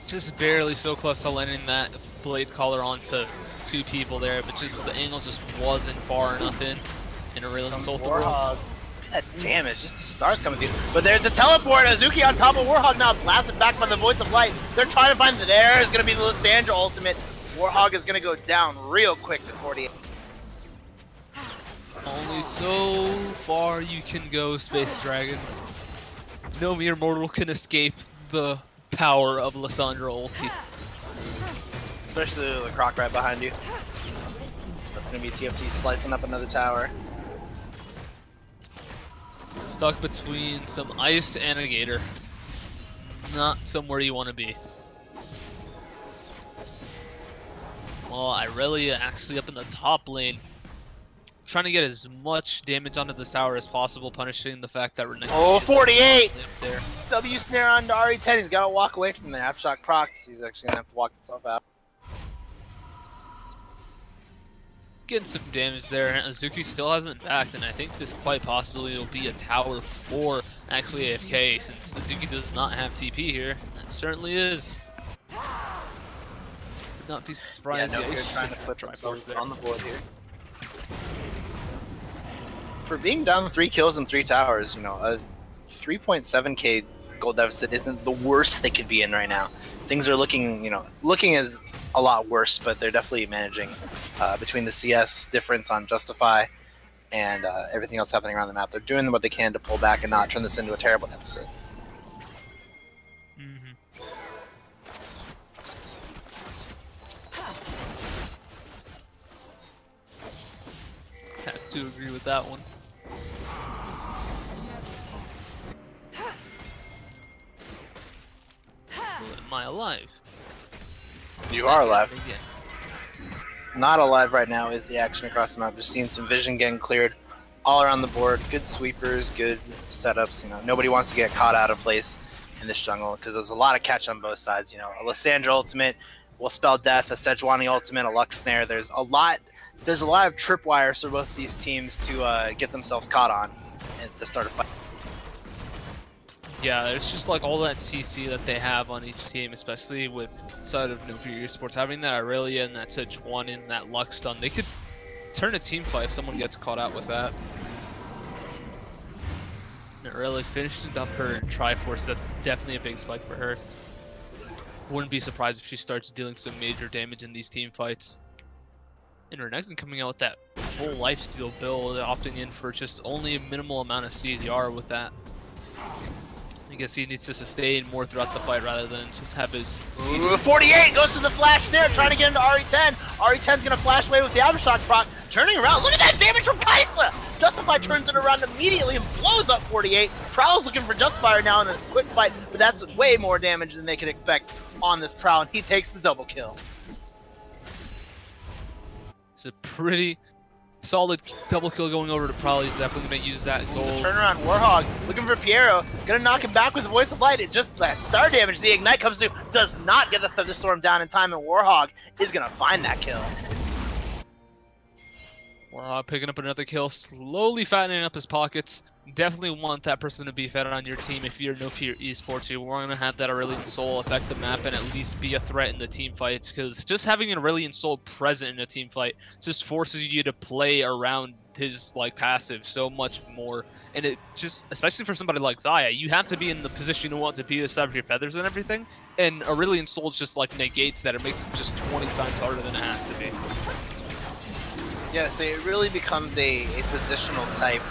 B: Just barely so close to landing that Blade Caller onto 2 people there, but just the angle just wasn't far enough in a real insult to Warhog.
A: That damage, just the stars coming through. But there's the teleport. Azuki on top of Warhog now, blasted back by the Voice of Light. They're trying to find there's going to be the Lysandra ultimate. Warhog is going to go down real quick to 48.
B: Only so far you can go, Space Dragon. No mere mortal can escape the power of Lysandra ulti.
A: Especially the Croc right behind you. That's going to be TFT slicing up another tower.
B: Stuck between some ice and a gator. Not somewhere you want to be. Well, Irelia actually up in the top lane, trying to get as much damage onto this tower as possible, punishing the fact that Renek.
A: Oh, 48! There. W snare on RE10. He's got to walk away from there. Aftershock procs. He's actually going to have to walk himself out.
B: Getting some damage there. Azuki still hasn't backed, and I think this quite possibly will be a tower for actually AFK, since Azuki does not have TP here. That certainly is. Would not be surprised.
A: Yeah, no, they're trying to put themselves on the board here. For being down 3 kills and 3 towers, you know, a 3.7k gold deficit isn't the worst they could be in right now. Things are looking as a lot worse, but they're definitely managing between the CS difference on Justify and everything else happening around the map. They're doing what they can to pull back and not turn this into a terrible deficit.
B: Have to agree with that one. Am I alive?
A: You are alive. Not alive right now is the action across the map. Just seeing some vision getting cleared all around the board. Good sweepers, good setups. You know, nobody wants to get caught out of place in this jungle because there's a lot of catch on both sides. You know, a Lysandra ultimate will spell death. A Sejuani ultimate, a Lux Snare. There's a lot of tripwires for both these teams to get themselves caught on and to start a fight.
B: Yeah, it's just like all that CC that they have on each team, especially with side of No Fear eSports. Having that Irelia and that Sejuani and that Lux stun, they could turn a team fight if someone gets caught out with that. And Irelia finished up her Triforce. That's definitely a big spike for her. Wouldn't be surprised if she starts dealing some major damage in these team fights. And Renekton coming out with that full lifesteal build, opting in for just only a minimal amount of CDR with that. I guess he needs to sustain more throughout the fight rather than just have his CDR.
A: 48 goes to the flash snare, trying to get into RE10. RE10's going to flash away with the Aftershock proc. turning around. Look at that damage from Kaisa! Justify turns it around immediately and blows up 48. Prowl's looking for Justifier now in this quick fight, but that's way more damage than they could expect on this Prowl, and he takes the double kill.
B: It's a pretty solid double kill going over to Prowl. He's definitely going to use that gold.
A: Turnaround Warhog looking for Piero. Gonna knock him back with the Voice of Light. It just that star damage. The Ignite comes through. Does not get the Thunderstorm down in time, and Warhog is gonna find that kill.
B: Warhog picking up another kill, slowly fattening up his pockets. Definitely want that person to be fed on your team if you're No Fear Esports. You want to have that Aurelion Sol affect the map and at least be a threat in the team fights, because just having an Aurelion Sol present in a team fight just forces you to play around his like passive so much more. And it just, especially for somebody like Xayah, you have to be in the position you want to be to side of your feathers and everything. And Aurelion Sol just like negates that. It makes it just 20 times harder than it has to be.
A: Yeah, so it really becomes a positional type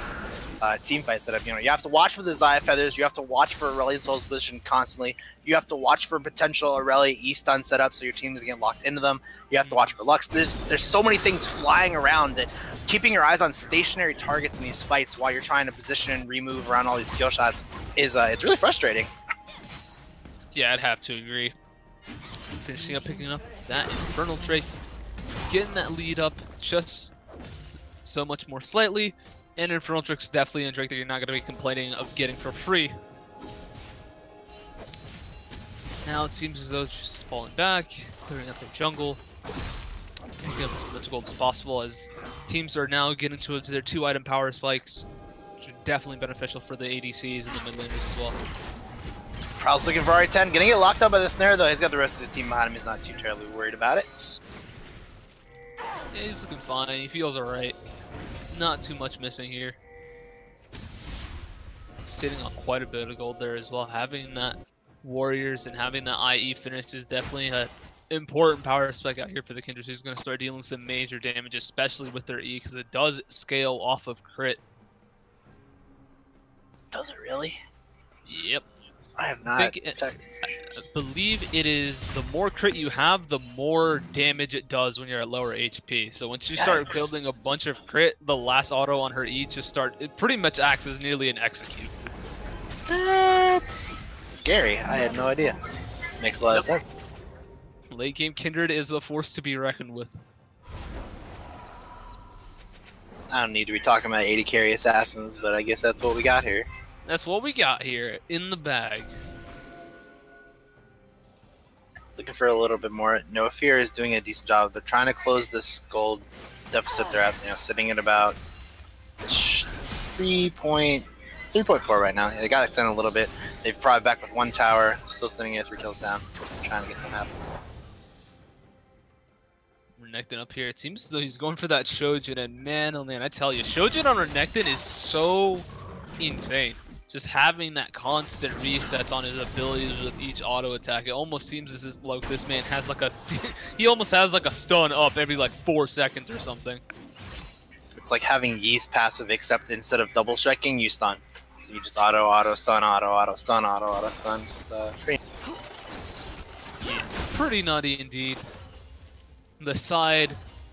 A: team fight setup. You know, you have to watch for the Xayah feathers, you have to watch for Aurelion Sol's position constantly, you have to watch for potential Aurelia E-stun setup so your team doesn't get locked into them, you have to watch for Lux. There's so many things flying around that keeping your eyes on stationary targets in these fights while you're trying to position and remove around all these skill shots is it's really frustrating.
B: Yeah, I'd have to agree. Finishing up, picking up that Infernal Drake, getting that lead up just so much more slightly. And Infernal Drake's definitely a Drake that you're not going to be complaining of getting for free. Now it seems as though it's just falling back, clearing up their jungle, picking up as much gold as possible, as teams are now getting to their 2-item power spikes, which are definitely beneficial for the ADCs and the mid laners as well.
A: Prowl's looking for RE10, gonna get locked up by the snare though. He's got the rest of his team behind him. He's not too terribly worried about it.
B: Yeah, he's looking fine. He feels alright. Not too much missing here. Sitting on quite a bit of gold there as well. Having that Warriors and having that IE finish is definitely an important power spec out here for the Kindred. He's going to start dealing some major damage, especially with their E, because it does scale off of crit.
A: Does it really?
B: Yep.
A: I have not.
B: I believe it is the more crit you have, the more damage it does when you're at lower HP. So once you start building a bunch of crit, the last auto on her E just it pretty much acts as nearly an execute.
A: That's scary. I had no idea. Makes a lot of sense.
B: Late game Kindred is a force to be reckoned with.
A: I don't need to be talking about 80 carry assassins, but I guess that's what we got here.
B: That's what we got here in the bag.
A: Looking for a little bit more. No Fear is doing a decent job. They're trying to close this gold deficit they're at, sitting at about 3.4 right now. They got to extend a little bit. They've probably back with 1 tower, still sitting at 3 kills down, trying to get some help.
B: Renekton up here. It seems as though he's going for that Shojin, and man, oh man, I tell you, Shojin on Renekton is so insane. Just having that constant resets on his abilities with each auto attack, it almost seems as if like this man has like he almost has like a stun up every like 4 seconds or something.
A: It's like having Yeast passive, except instead of double checking, you stun. So you just auto stun, auto stun, auto stun. It's pretty.
B: Yeah, pretty nutty indeed. The side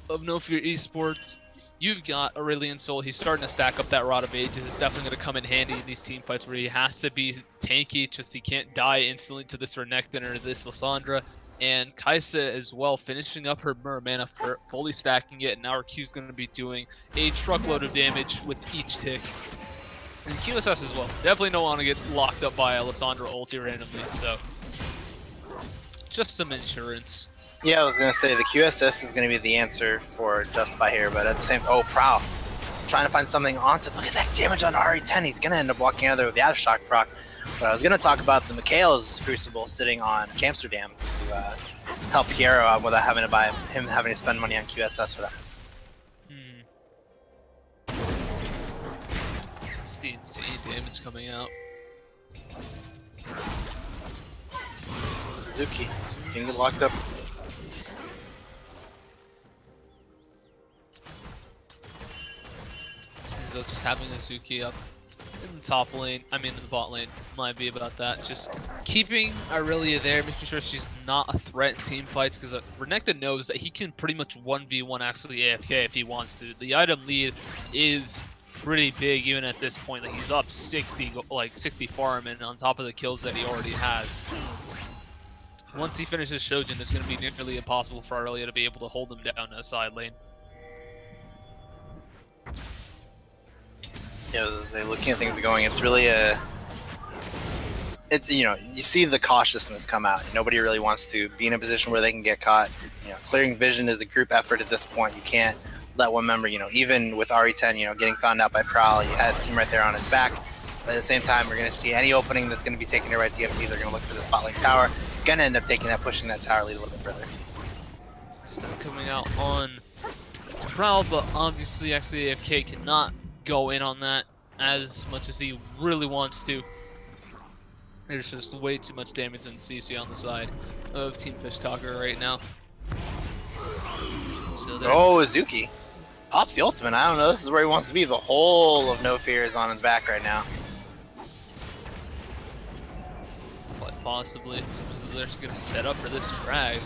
B: of No Fear Esports, you've got Aurelion Sol. He's starting to stack up that Rod of Ages. It's definitely going to come in handy in these team fights where he has to be tanky just he can't die instantly to this Renekton or this Lissandra. And Kaisa as well, finishing up her mana, fully stacking it. And now her Q's going to be doing a truckload of damage with each tick. And QSS as well. Definitely don't want to get locked up by a Lissandra ulti randomly. So just some insurance.
A: Yeah, I was going to say the QSS is going to be the answer for Justify here, but at the same time, Prowl. Trying to find something onto. Look at that damage on RE10. He's going to end up walking out there with the Aftershock proc. But I was going to talk about the Mikhail's Crucible sitting on Amsterdam to help Piero out without having to buy him having to spend money on QSS for that.
B: It's the insane damage coming out.
A: Zuki, you can get locked up.
B: Seems though just having a Zuki up in the top lane, in the bot lane, might be about that. Just keeping Irelia there, making sure she's not a threat in team fights, because Renekton knows that he can pretty much 1v1 actually AFK if he wants to. The item lead is pretty big even at this point. Like, he's up 60 farm, and on top of the kills that he already has. Once he finishes Shojin, it's going to be nearly impossible for Irelia to be able to hold him down in a side lane.
A: Yeah, looking at things going, it's really you see the cautiousness come out. Nobody really wants to be in a position where they can get caught. Clearing vision is a group effort at this point. You can't let one member, even with RE10, getting found out by Prowl, he has his team right there on his back. But at the same time, we're going to see any opening that's going to be taken here by TFT. They're going to look for this bot lane tower. Going to end up taking that, pushing that tower lead a little bit further.
B: Stun coming out on Prowl, but obviously actually AFK cannot go in on that as much as he really wants to. There's just way too much damage in CC on the side of Team Fish Talker right now. So
A: Azuki pops the ultimate. I don't know, this is where he wants to be. The whole of No Fear is on his back right now.
B: Quite possibly. It seems that they're just going to set up for this drag.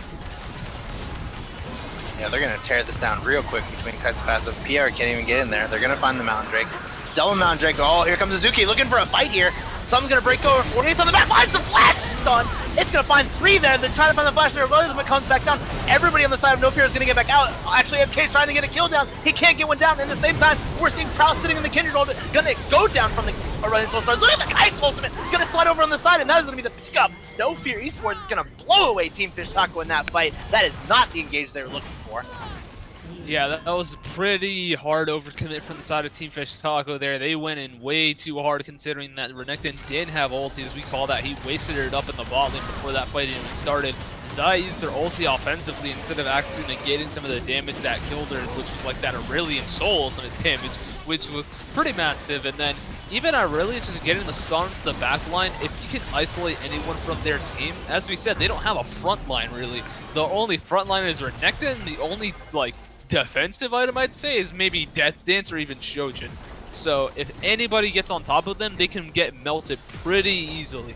A: Yeah, they're going to tear this down real quick between Kite's passive. PR can't even get in there. They're going to find the Mountain Drake. Double Mountain Drake. Oh, here comes Azuki looking for a fight here. Someone's going to break over. 48's on the back. Finds the flash stun. It's going to find 3 there. They're trying to find the flash there. When it comes back down, everybody on the side of No Fear is going to get back out. Actually, MK's trying to get a kill down. He can't get one down. And at the same time, we're seeing Prowl sitting in the Kindred ult. Going to go down from the running soul stars. Look at the Kai's ultimate. Going to slide over on the side, and that is going to be the pickup. No Fear eSports is going to blow away Team Fish Taco in that fight. That is not the engage they were looking for.
B: Yeah, that was a pretty hard overcommit from the side of Team Fish Taco there. They went in way too hard considering that Renekton did have ulti, as we call that. He wasted it up in the bot lane before that fight even started. Zaya used their ulti offensively instead of actually negating some of the damage that killed her, which was like that Aurelion Soul ultimate damage, which was pretty massive. And then even Aurelion just getting the stun to the back line, if you can isolate anyone from their team, as we said, they don't have a front line really. The only front line is Renekton. The only defensive item I'd say is maybe Death's Dance or even Shojin. So if anybody gets on top of them, they can get melted pretty easily.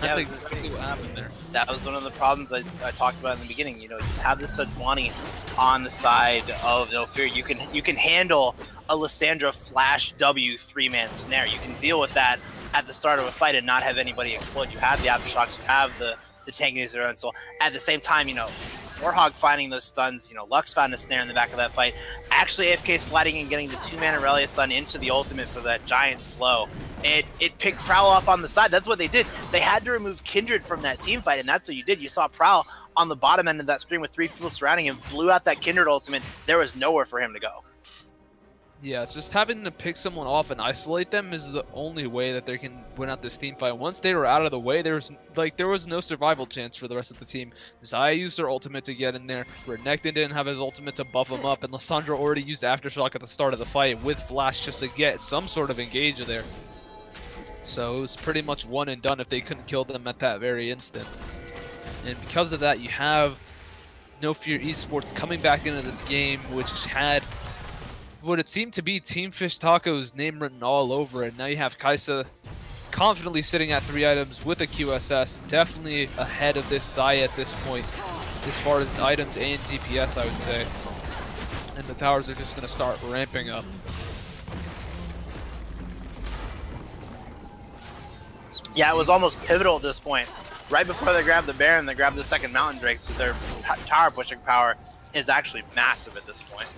B: That's exactly what happened there.
A: That was one of the problems I talked about in the beginning. You have this Sejuani on the side of No Fear. You can handle a Lissandra flash W 3-man snare. You can deal with that at the start of a fight and not have anybody explode. You have the aftershocks, you have the tank use their own soul. At the same time, Warhog finding those stuns, Lux found a snare in the back of that fight. Actually, AFK sliding and getting the 2-man Aurelia stun into the ultimate for that giant slow. It picked Prowl off on the side. That's what they did. They had to remove Kindred from that team fight, and that's what you did. You saw Prowl on the bottom end of that screen with 3 people surrounding him, blew out that Kindred ultimate. There was nowhere for him to go.
B: Yeah, just having to pick someone off and isolate them is the only way that they can win out this team fight. Once they were out of the way, there was no survival chance for the rest of the team. Zaya used her ultimate to get in there. Renekton didn't have his ultimate to buff him up, and Lissandra already used Aftershock at the start of the fight with Flash just to get some sort of engage there. So it was pretty much one and done if they couldn't kill them at that very instant. And because of that, you have No Fear eSports coming back into this game, which had what it seemed to be Team Fish Taco's name written all over it. Now you have Kaisa confidently sitting at 3 items with a QSS, definitely ahead of this Zaya at this point, as far as items and DPS, I would say. And the towers are just going to start ramping up.
A: Yeah, it was almost pivotal at this point. Right before they grabbed the Baron, they grabbed the second Mountain Drake, so their tower pushing power is actually massive at this point.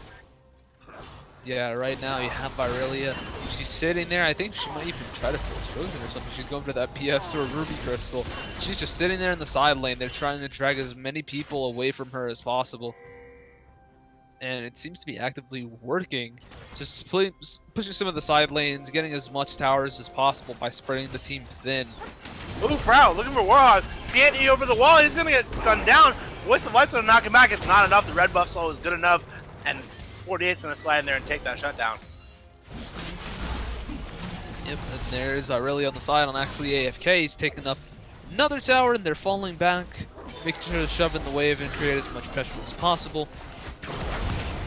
B: Yeah, right now you have Irelia. She's sitting there. I think she might even try to throw Shojin or something. She's going for that PF or Ruby Crystal. She's just sitting there in the side lane. They're trying to drag as many people away from her as possible. And it seems to be actively working. Just pushing some of the side lanes, getting as much towers as possible by spreading the team thin.
A: Ooh, Proud, looking for Warhog. Getting you over the wall. He's going to get gunned down. Voice of Light's going to knock him back. It's not enough. The red buff slow is good enough. And 48's going to slide in there and take that shutdown.
B: Yep, and there's Irelia on the side on actually AFK. He's taking up another tower, and they're falling back, making sure to shove in the wave and create as much pressure as possible.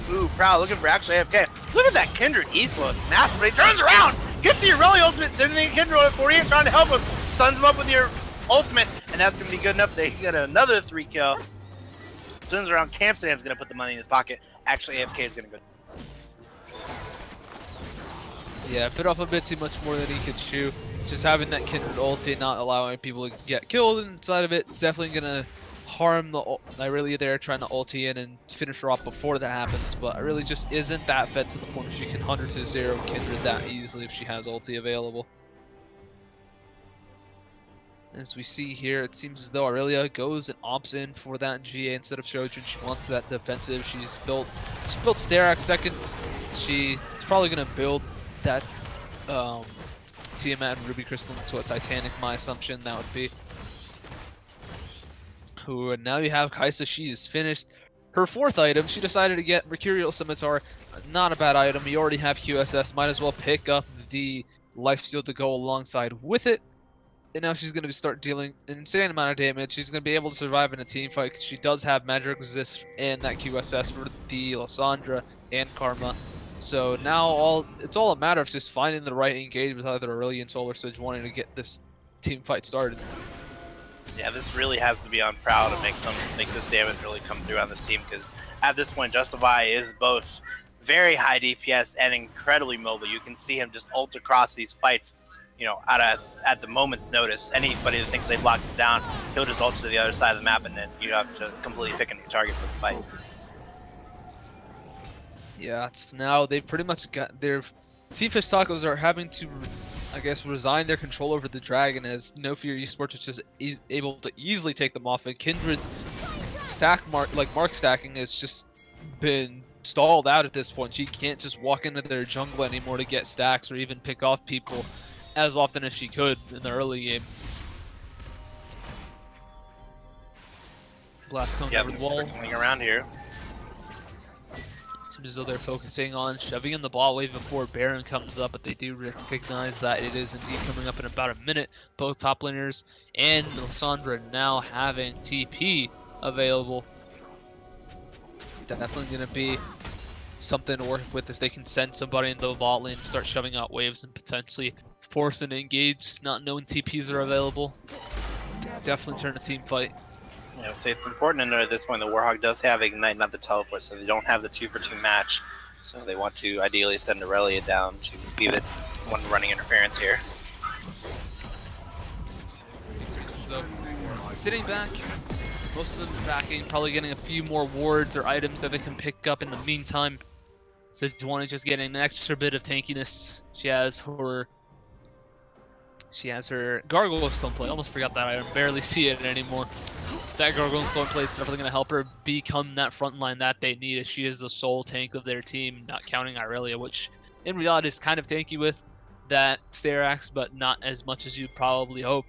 A: Ooh, Proud looking for actually AFK. Look at that Kindred E-slow. It's massive, but he turns around. Gets to your Rally ultimate, sending Kindred at 48, trying to help him. Stuns him up with your ultimate, and that's going to be good enough. They get another 3 kill. Turns around, Amsterdam's going to put the money in his pocket. Actually, AFK is going to go.
B: Yeah, bit off a bit too much more than he could chew. Just having that Kindred ulti and not allowing people to get killed inside of it, definitely going to harm the Irelia there, trying to ulti in and finish her off before that happens, but Irelia just isn't that fed to the point where she can 100 to 0 Kindred that easily if she has ulti available. As we see here, it seems as though Irelia goes and opts in for that GA instead of Shojin. She wants that defensive. She built Sterak second. She's probably going to build that Tiamat and Ruby Crystal into a Titanic, my assumption that would be. And now you have Kaisa. She is finished her 4th item. She decided to get Mercurial Scimitar. Not a bad item. You already have QSS. Might as well pick up the Lifesteal to go alongside with it. And now she's going to start dealing an insane amount of damage. She's going to be able to survive in a team fight because she does have magic resist and that QSS for the Lysandra and Karma. So now it's all a matter of just finding the right engage with either Irelia and Solar Surge wanting to get this team fight started.
A: Yeah, this really has to be on Proud to make this damage really come through on this team, because at this point, Justify is both very high DPS and incredibly mobile. You can see him just ult across these fights, you know, at the moment's notice. Anybody that thinks they blocked him down, he'll just ult to the other side of the map, and then you have to completely pick a new target for the fight.
B: Yeah, it's now they've pretty much got their Team Fish Tacos are having to, I guess, resign their control over the dragon, as No Fear eSports is just able to easily take them off, and Kindred's mark stacking has just been stalled out at this point. She can't just walk into their jungle anymore to get stacks or even pick off people as often as she could in the early game. Blast comes over the wall.
A: Circling around here.
B: As though they're focusing on shoving in the ball wave before Baron comes up, but they do recognize that it is indeed coming up in about a minute. Both top laners and Lysandra now having TP available. Definitely going to be something to work with if they can send somebody in the bot lane and start shoving out waves and potentially force an engage, not knowing TPs are available. Definitely turn a team fight.
A: I would say it's important to note at this point the Warhawk does have Ignite, not the Teleport, so they don't have the 2-for-2 match. So they want to ideally send Irelia down to be the one running interference here.
B: So, sitting back, most of them backing, probably getting a few more wards or items that they can pick up in the meantime. So Juana just getting an extra bit of tankiness. She has her Gargoyle Stoneplate. Almost forgot that item. Barely see it anymore. That Gargoyle Stoneplate is definitely going to help her become that front line that they need, as she is the sole tank of their team, not counting Irelia, which in reality is kind of tanky with that Sterak, but not as much as you'd probably hope.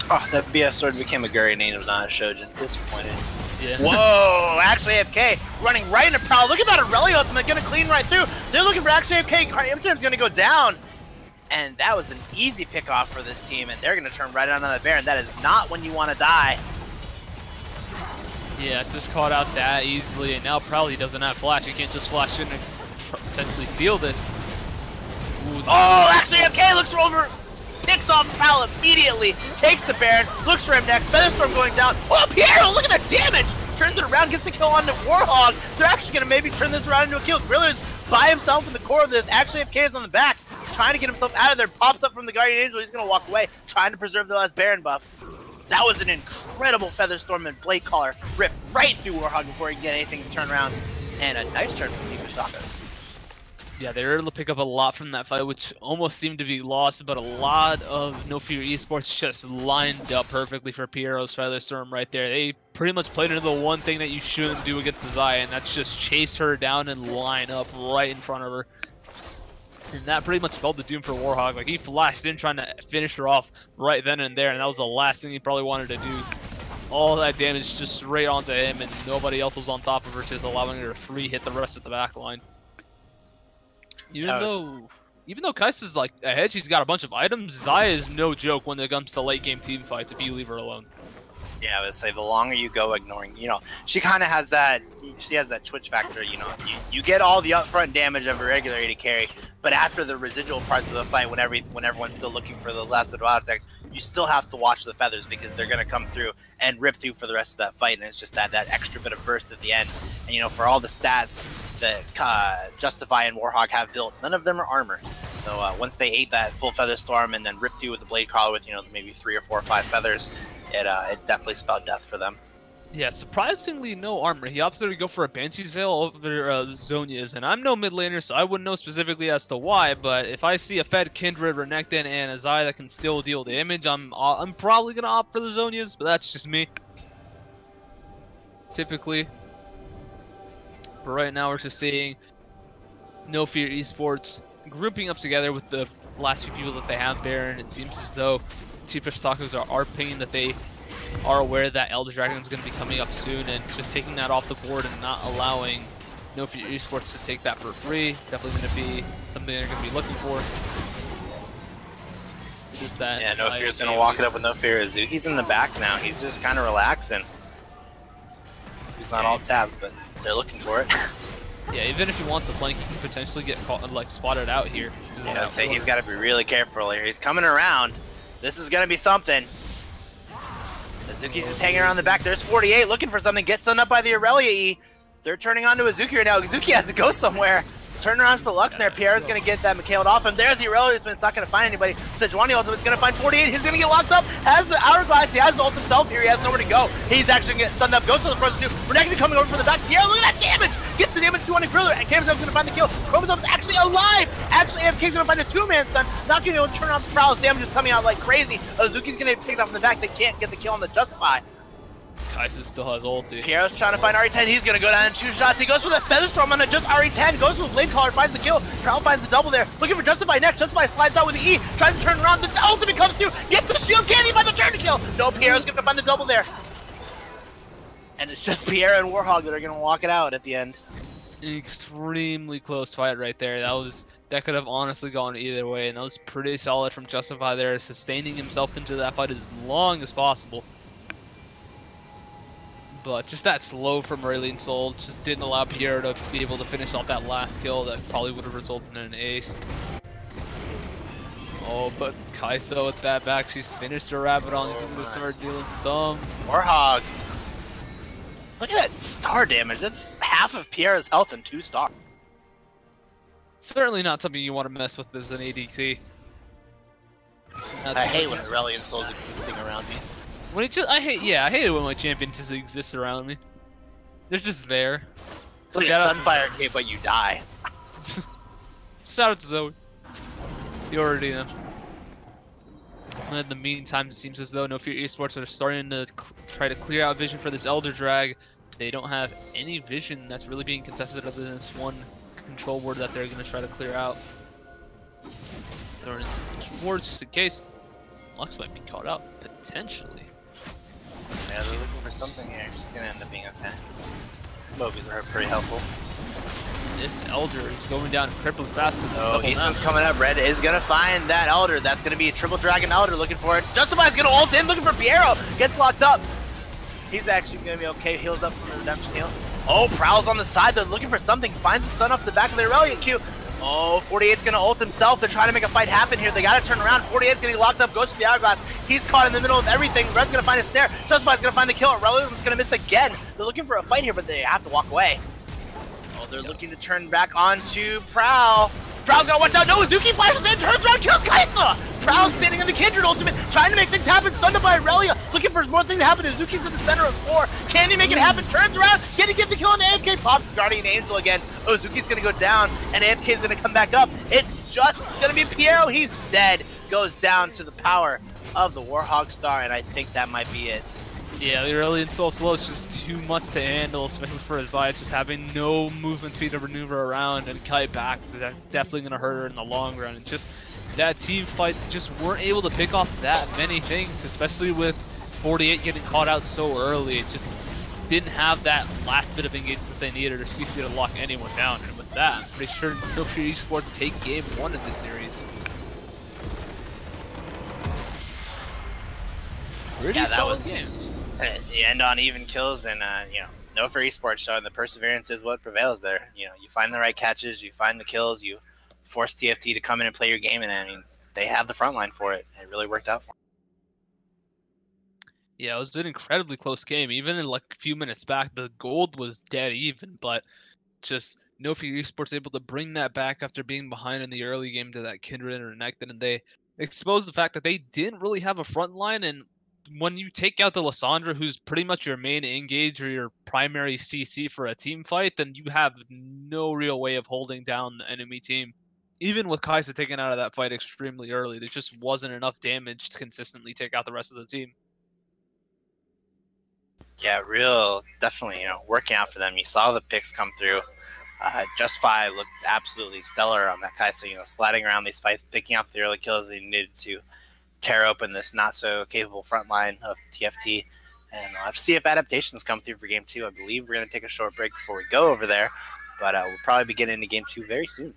A: Oh, that BS sword became a Guri name, was not a Shojin. Disappointed.
B: Yeah.
A: Whoa! Actually AFK running right into Prowl. Look at that Irelia ultimate, going to clean right through. They're looking for actually AFK. Amsterdam's going to go down. And that was an easy pickoff for this team, and they're going to turn right on the Baron. That is not when you want to die.
B: Yeah, it's just caught out that easily, and now probably doesn't have flash. He can't just flash in and potentially steal this.
A: Ooh, oh, actually AFK looks over, picks off Prowl immediately, takes the Baron, looks for him next. Featherstorm going down. Oh, Piero, look at the damage! Turns it around, gets the kill on the Warhawk. They're actually going to maybe turn this around into a kill. Griller's by himself in the core of this. Actually AFK is on the back, trying to get himself out of there, pops up from the Guardian Angel. He's going to walk away, trying to preserve the last Baron buff. That was an incredible Featherstorm and Blade Caller ripped right through Warhawk before he can get anything to turn around. And a nice turn from Team Fish Tacos.
B: Yeah, they were able to pick up a lot from that fight, which almost seemed to be lost, but a lot of No Fear eSports just lined up perfectly for Piero's Featherstorm right there. They pretty much played into the one thing that you shouldn't do against the Xayah, and that's just chase her down and line up right in front of her. And that pretty much spelled the doom for Warhawk. Like, he flashed in trying to finish her off right then and there, and that was the last thing he probably wanted to do. All that damage just straight onto him, and nobody else was on top of her, just allowing her to free hit the rest of the back line. Even though Kaisa's like ahead, she's got a bunch of items. Xayah is no joke when it comes to late game team fights if you leave her alone.
A: Yeah, I would say the longer you go ignoring, she kind of has that. She has that twitch factor. You get all the upfront damage of a regular AD carry, but after the residual parts of the fight, when everyone's still looking for those last little auto attacks, you still have to watch the feathers because they're gonna come through and rip through for the rest of that fight, and it's just that extra bit of burst at the end. And for all the stats that Justify and Warhawk have built, none of them are armor. So once they ate that full feather storm and then ripped through with the blade crawler with maybe 3 or 4 or 5 feathers, it definitely spelled death for them.
B: Yeah, surprisingly no armor. He opted to go for a Banshee's Veil over Zhonya's, and I'm no mid laner, so I wouldn't know specifically as to why, but if I see a Fed, Kindred, Renekton, and a Zaya that can still deal damage, I'm probably going to opt for the Zhonya's, but that's just me. Typically. But right now we're just seeing No Fear eSports grouping up together with the last few people that they have there, and it seems as though T-Fish Tacos are pinging that they are aware that Elder Dragon is going to be coming up soon, and just taking that off the board and not allowing No Fear eSports to take that for free. Definitely going to be something they're going to be looking for. Just that.
A: Yeah, No Fear's going to walk it up with No Fear. Azuki's in the back now. He's just kind of relaxing. He's not all tapped, but they're looking for it.
B: Yeah, even if he wants to flank, he can potentially get caught, spotted out here.
A: Yeah, I'd say he's got to be really careful here. He's coming around. This is going to be something. Azuki's just hanging around the back. There's 48 looking for something. Gets stunned up by the Aurelia E. They're turning on to Azuki right now. Azuki has to go somewhere. Turn around to the Lux there. Pierre's going to get that McHale off him. There's the Aurelia, but it's not going to find anybody. Sejuani Ultimate's going to find 48. He's going to get locked up. Has the Hourglass. He has the ult himself here. He has nowhere to go. He's actually going to get stunned up. Goes to the first two. Renekton coming over from the back. Pierre, look at that damage. Gets the damage to on the Kriller. And Camzov's going to find the kill. Chromosom's actually alive. Actually, AFK's going to find a 2-man stun. Not going to be able to turn on Prowl's damage is coming out like crazy. Azuki's going to pick it up in the back. They can't get the kill on the Justify.
B: Kai'Sa still has ulti.
A: Piero's trying to find RE10. He's going to go down in 2 shots. He goes for the Featherstorm on just RE10. Goes for the Blade Collar, finds the kill. Prowl finds the double there. Looking for Justify next. Justify slides out with the E. Tries to turn around. The ultimate comes through. Gets the shield. Can't he find the turn to kill? No, Piero's going to find the double there. And it's just Pierre and Warhog that are going to walk it out at the end.
B: An extremely close fight right there. That could have honestly gone either way. And that was pretty solid from Justify there, sustaining himself into that fight as long as possible. But just that slow from Aurelion Sol just didn't allow Pierre to be able to finish off that last kill that probably would have resulted in an ace. Oh, but Kai'Sa with that back, she's finished her Rabadon. He's going to start dealing some.
A: Warhog. Look at that star damage. That's half of Pierre's health and 2 stars.
B: Certainly not something you want to mess with as an ADC.
A: I hate when Aurelion Sol's existing around me.
B: When I hate it when my champion just exists around me. They're just there.
A: It's like a Sunfire cape, but you die.
B: Shout out to Zoe. You already know. And in the meantime, it seems as though No Fear eSports are starting to try to clear out vision for this Elder Drag. They don't have any vision that's really being contested other than this one control ward that they're going to try to clear out. Throwing in some wards just in case. Lux might be caught up, potentially.
A: Yeah, they're looking for something here. It's gonna end up being okay. Mobies are pretty helpful.
B: This Elder is going down incredibly fast.
A: Oh, Ethan's coming up. Red is gonna find that Elder. That's gonna be a triple dragon Elder looking for it. Justify's gonna ult in, looking for Piero. Gets locked up. He's actually gonna be okay. Heals up from the redemption heal. Oh, Prowl's on the side. They're looking for something. Finds a stun off the back of the Aurelion Q. Oh, 48's gonna ult himself. They're trying to make a fight happen here. They gotta turn around. 48's gonna get locked up, goes to the Hourglass. He's caught in the middle of everything. Red's gonna find a snare. Justify's gonna find the kill. Aurelion's gonna miss again. They're looking for a fight here, but they have to walk away. Oh, they're looking to turn back onto Prowl. Prowl's gonna watch out. No, Azuki flashes in, turns around, kills Kai'Sa. Prowl's standing in the Kindred ultimate, trying to make things happen. Stunned up by Aurelia, looking for more thing to happen. Azuki's in the center of 4. Can he make it happen? Turns around, can he get the kill on AFK? Pops the Guardian Angel again. Azuki's gonna go down, and AFK's gonna come back up. It's just gonna be Piero. He's dead. Goes down to the power of the Warhog Star, and I think that might be it.
B: Yeah, the Aurelion Sol slow is just too much to handle, especially for Zaya just having no movement speed to maneuver around and kite back. That's definitely going to hurt her in the long run. And just that team fight, they just weren't able to pick off that many things, especially with 48 getting caught out so early. It just didn't have that last bit of engagement that they needed or CC to lock anyone down. And with that, I'm pretty sure No Fear eSports take game 1 of this series. Pretty solid game.
A: You end on even kills, and no for esports showing the perseverance is what prevails there. You find the right catches, you find the kills, you force TFT to come in and play your game, and I mean they have the front line for it. It really worked out for them.
B: Yeah, it was an incredibly close game. Even in like a few minutes back, the gold was dead even, but just no for esports able to bring that back after being behind in the early game to that Kindred and Renekton, and they exposed the fact that they didn't really have a front line. And when you take out the Lissandra, who's pretty much your main engage or your primary CC for a team fight, then you have no real way of holding down the enemy team. Even with Kai'Sa taken out of that fight extremely early, there just wasn't enough damage to consistently take out the rest of the team.
A: Yeah, real definitely, working out for them. You saw the picks come through. Just5 looked absolutely stellar on that Kai'Sa, sliding around these fights, picking up the early kills they needed to tear open this not so capable front line of TFT. And we'll have to see if adaptations come through for game 2. I believe we're going to take a short break before we go over there, but we'll probably be getting into game 2 very soon.